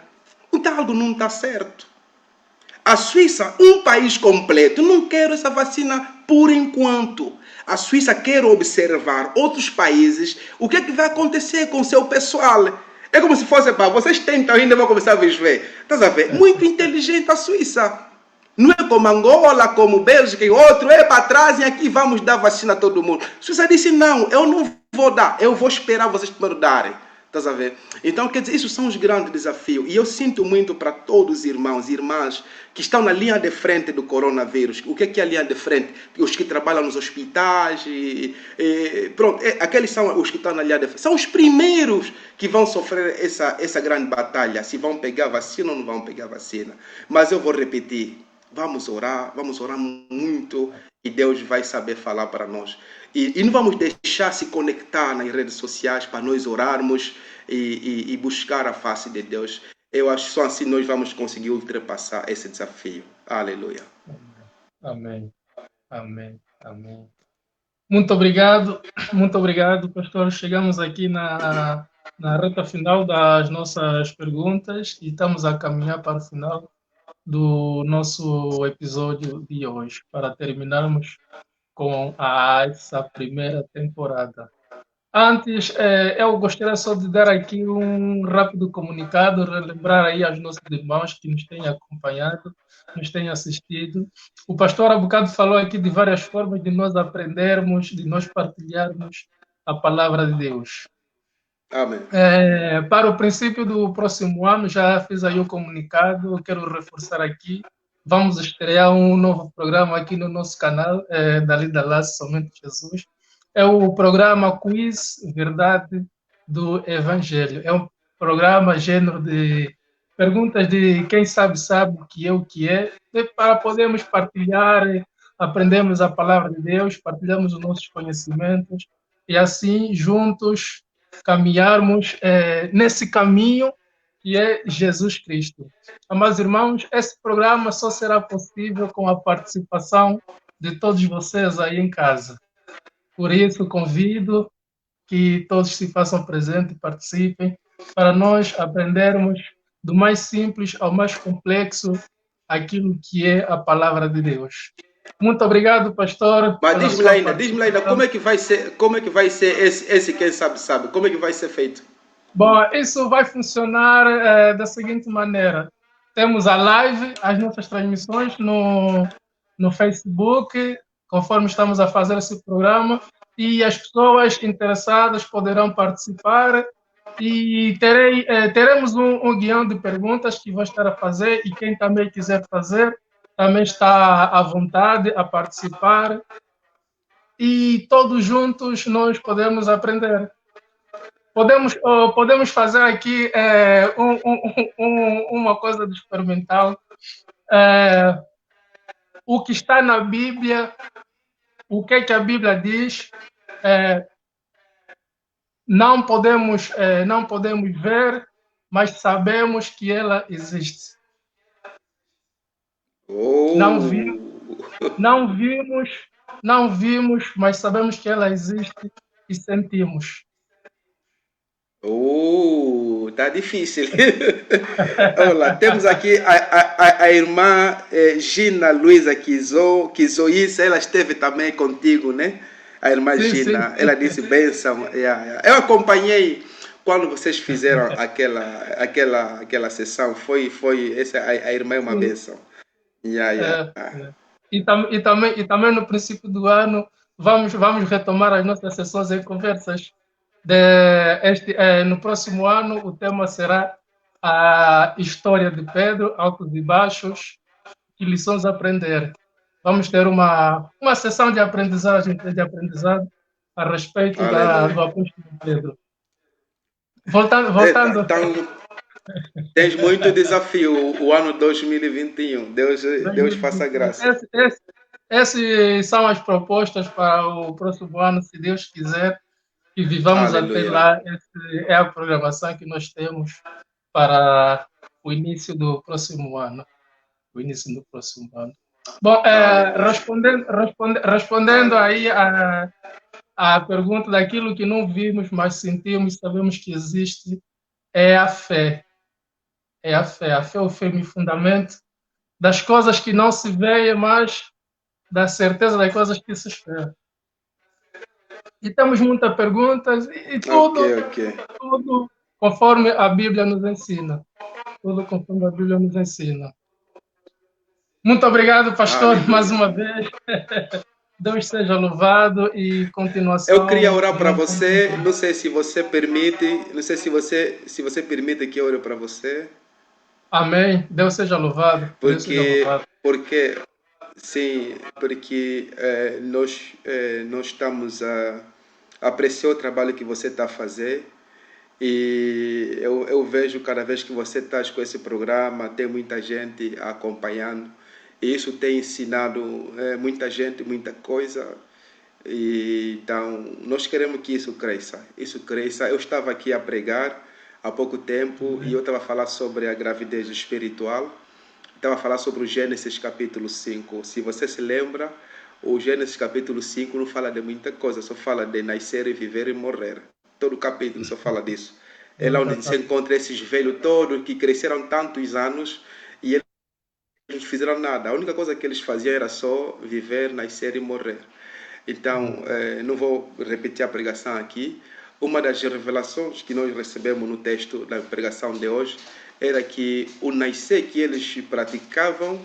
Então algo não está certo. A Suíça, um país completo, não quer essa vacina por enquanto. A Suíça quer observar outros países, o que é que vai acontecer com o seu pessoal. É como se fosse, pá, vocês tentam ainda vão começar a ver. Estás a ver? Muito inteligente a Suíça. Não é como Angola, como Bélgica e outro, é para trás e aqui vamos dar vacina a todo mundo. A Suíça disse, não, eu não vou dar, eu vou esperar vocês primeiro darem. Estás a ver? Então, quer dizer, isso são os grandes desafios. E eu sinto muito para todos os irmãos e irmãs que estão na linha de frente do coronavírus. O que é a linha de frente? Os que trabalham nos hospitais. Pronto, aqueles são os que estão na linha de frente. São os primeiros que vão sofrer essa grande batalha. Se vão pegar vacina ou não vão pegar vacina. Mas eu vou repetir. Vamos orar muito e Deus vai saber falar para nós. E não vamos deixar se conectar nas redes sociais para nós orarmos e buscar a face de Deus. Eu acho que só assim nós vamos conseguir ultrapassar esse desafio. Aleluia. Amém. Amém. Amém. Muito obrigado, pastor. Chegamos aqui na reta final das nossas perguntas e estamos a caminhar para o final do nosso episódio de hoje, para terminarmos com essa primeira temporada. Antes, eu gostaria só de dar aqui um rápido comunicado, relembrar aí aos nossos irmãos que nos têm acompanhado, nos têm assistido. O pastor há bocado falou aqui de várias formas de nós aprendermos, de nós partilharmos a palavra de Deus. Amém. Para o princípio do próximo ano, já fiz aí o comunicado, eu quero reforçar aqui, vamos estrear um novo programa aqui no nosso canal, da Lida Laço, Somente Jesus. É o programa Quiz Verdade do Evangelho. É um programa gênero de perguntas de quem sabe o que é, para podermos partilhar, aprendermos a palavra de Deus, partilhamos os nossos conhecimentos e assim juntos caminharmos nesse caminho que é Jesus Cristo. Amados irmãos, esse programa só será possível com a participação de todos vocês aí em casa. Por isso, convido que todos se façam presentes e participem para nós aprendermos do mais simples ao mais complexo aquilo que é a palavra de Deus. Muito obrigado, pastor. Mas diz-me lá ainda, como é que vai ser esse quem sabe, como é que vai ser feito? Bom, isso vai funcionar da seguinte maneira. Temos a live, as nossas transmissões no Facebook, conforme estamos a fazer esse programa, e as pessoas interessadas poderão participar e teremos um guião de perguntas que vou estar a fazer e quem também quiser fazer também está à vontade a participar e todos juntos nós podemos aprender. Podemos fazer aqui uma coisa de experimental. O que está na Bíblia, o que é que a Bíblia diz, não podemos ver, mas sabemos que ela existe. Oh. Não vimos, mas sabemos que ela existe e sentimos. Tá difícil. Olá, temos aqui a irmã Gina Luiza Kizoís, ela esteve também contigo, né? A irmã Gina, ela disse bênção. Eu acompanhei quando vocês fizeram aquela sessão, foi essa, a irmã é uma bênção. E também no princípio do ano vamos retomar as nossas sessões e conversas. No próximo ano o tema será a história de Pedro, altos e baixos, que lições a aprender. Vamos ter uma sessão de aprendizado a respeito do apóstolo Pedro. Voltando. Tens muito desafio o ano 2021. Deus faça 2021. graça. Essas são as propostas para o próximo ano, se Deus quiser, que vivamos até Aleluia. lá. Essa é a programação que nós temos para o início do próximo ano. O início do próximo ano. Bom, Aleluia. respondendo aí a pergunta daquilo que não vimos, mas sentimos, sabemos que existe, é a fé. É a fé. A fé é o firme fundamento das coisas que não se veem, mas da certeza das coisas que se esperam. E temos muitas perguntas e Ok, tudo, ok. tudo conforme a Bíblia nos ensina. Tudo conforme a Bíblia nos ensina. Muito obrigado, pastor, mais Aleluia. uma vez. Deus seja louvado e Eu queria continuação orar de para um bom você. trabalho. Não sei se você permite. Não sei se você permite que eu ore para você. Amém. Deus seja louvado. Deus seja louvado. Porque sim, porque nós estamos a apreciar o trabalho que você está a fazer. E eu vejo cada vez que você está com esse programa, tem muita gente acompanhando. E isso tem ensinado muita gente, muita coisa. E, então, nós queremos que isso cresça. Isso cresça. Eu estava aqui a pregar há pouco tempo e Amém. eu estava a falar sobre a gravidez espiritual. Estava a falar sobre o Gênesis capítulo 5. Se você se lembra, o Gênesis capítulo 5 não fala de muita coisa, só fala de nascer e viver e morrer. Todo o capítulo só fala disso. É lá onde se Exatamente. encontra esses velhos todos que cresceram tantos anos e eles não fizeram nada. A única coisa que eles faziam era só viver, nascer e morrer. Então, não vou repetir a pregação aqui. Uma das revelações que nós recebemos no texto da pregação de hoje era que o nascer que eles praticavam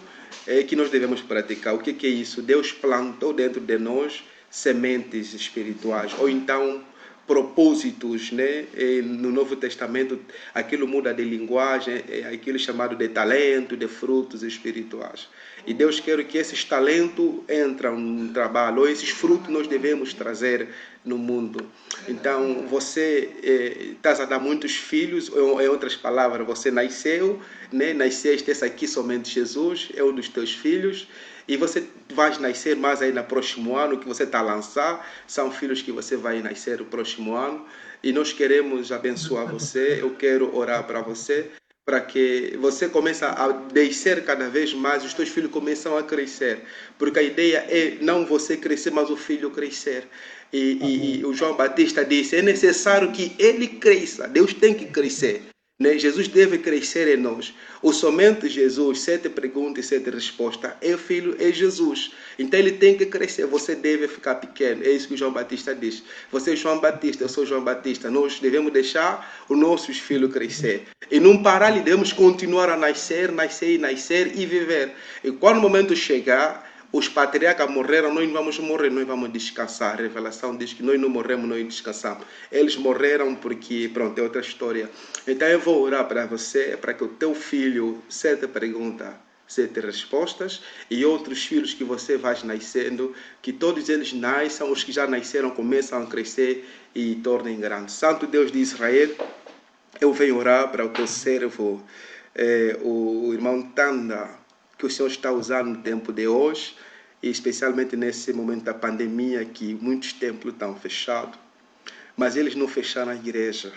é que nós devemos praticar. O que é isso? Deus plantou dentro de nós sementes espirituais, ou então propósitos, né? E no Novo Testamento, aquilo muda de linguagem, é aquilo chamado de talento, de frutos espirituais. E Deus quer que esses talentos entrem no trabalho, ou esses frutos nós devemos trazer no mundo. Então, você está a dar muitos filhos, ou, em outras palavras, você nasceu, né? Nasceste, esse aqui somente Jesus, é um dos teus filhos, e você vai nascer mais aí no próximo ano, que você está a lançar, são filhos que você vai nascer no próximo ano, e nós queremos Deus abençoar seja você, eu quero orar para você, para que você comece a descer cada vez mais, os teus filhos começam a crescer, porque a ideia é não você crescer, mas o filho crescer. Amém. E o João Batista disse, é necessário que ele cresça, Deus tem que crescer. Né? Jesus deve crescer em nós. O somente Jesus, 7 perguntas e 7 respostas, é filho, é Jesus. Então ele tem que crescer, você deve ficar pequeno. É isso que o João Batista diz. Você é João Batista, eu sou João Batista. Nós devemos deixar os nossos filhos crescer. E não parar, devemos continuar a nascer, nascer e nascer e viver. E quando o momento chegar, os patriarcas morreram, nós não vamos morrer, nós vamos descansar. A revelação diz que nós não morremos, nós descansamos. Eles morreram porque, pronto, é outra história. Então eu vou orar para você, para que o teu filho, 7 perguntas, 7 respostas, e outros filhos que você vai nascendo, que todos eles nasçam, os que já nasceram começam a crescer e tornem grandes. Santo Deus de Israel, eu venho orar para o teu servo, o irmão Tanda, que o Senhor está usando no tempo de hoje, e especialmente nesse momento da pandemia, que muitos templos estão fechados, mas eles não fecharam a igreja.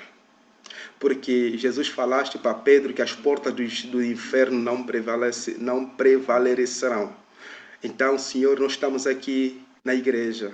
Porque Jesus falaste para Pedro que as portas do inferno não prevalecerão. Então, Senhor, nós estamos aqui na igreja.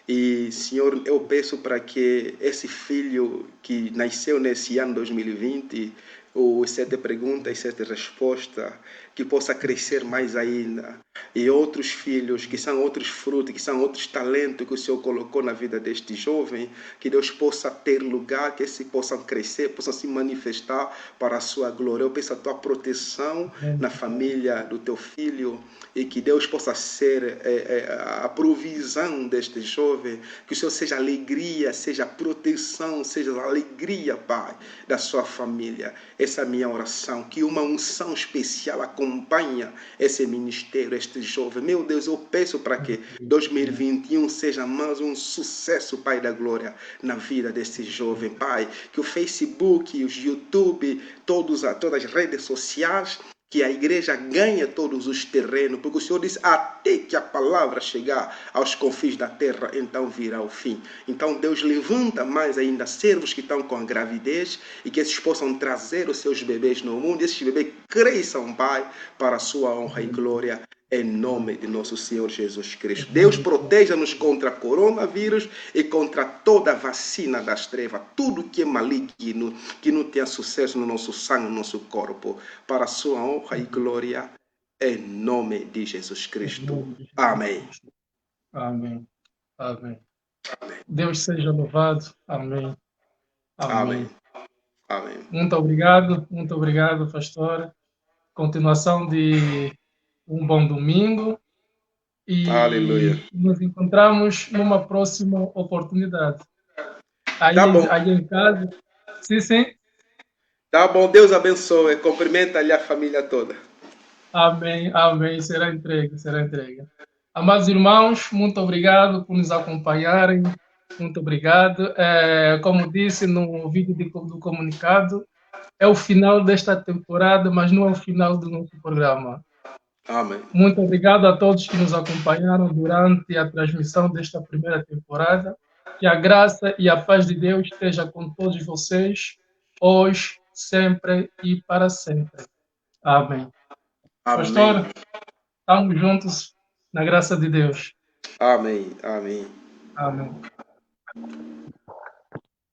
E, Senhor, eu peço para que esse filho que nasceu nesse ano 2020, ou 7 perguntas e 7 respostas, que possa crescer mais ainda. E outros filhos, que são outros frutos, que são outros talentos que o Senhor colocou na vida deste jovem, que Deus possa ter lugar, que esses possam crescer, possam se manifestar para a sua glória. Eu peço a tua proteção Amém. na família do teu filho e que Deus possa ser a provisão deste jovem jovem, que o Senhor seja alegria, seja proteção, seja alegria, Pai, da sua família. Essa é a minha oração, que uma unção especial acompanhe esse ministério, este jovem. Meu Deus, eu peço para que 2021 seja mais um sucesso, Pai da glória, na vida desse jovem, Pai. Que o Facebook, os YouTube, todas as redes sociais, que a igreja ganha todos os terrenos, porque o Senhor diz, até que a palavra chegar aos confins da terra, então virá o fim. Então Deus levanta mais ainda servos que estão com a gravidez e que esses possam trazer os seus bebês no mundo, e esses bebês cresçam, Pai, para a sua honra e glória, em nome de nosso Senhor Jesus Cristo. Deus proteja-nos contra coronavírus e contra toda vacina das trevas, tudo que é maligno, que não tenha sucesso no nosso sangue, no nosso corpo, para a sua honra e glória, em nome de Jesus Cristo. Amém. Amém. Amém. Deus seja louvado. Amém. Amém. Amém. Muito obrigado, pastor. Continuação de um bom domingo e Aleluia. nos encontramos numa próxima oportunidade. Tá bom. Aí em casa. Sim, sim. Tá bom, Deus abençoe. Cumprimenta-lhe a família toda. Amém, amém. Será entregue. Amados irmãos, muito obrigado por nos acompanharem. Muito obrigado. Como disse no vídeo do comunicado, é o final desta temporada, mas não é o final do nosso programa. Amém. Muito obrigado a todos que nos acompanharam durante a transmissão desta primeira temporada. Que a graça e a paz de Deus esteja com todos vocês, hoje, sempre e para sempre. Amém. Amém. Pastor, estamos juntos na graça de Deus. Amém. Amém. Amém.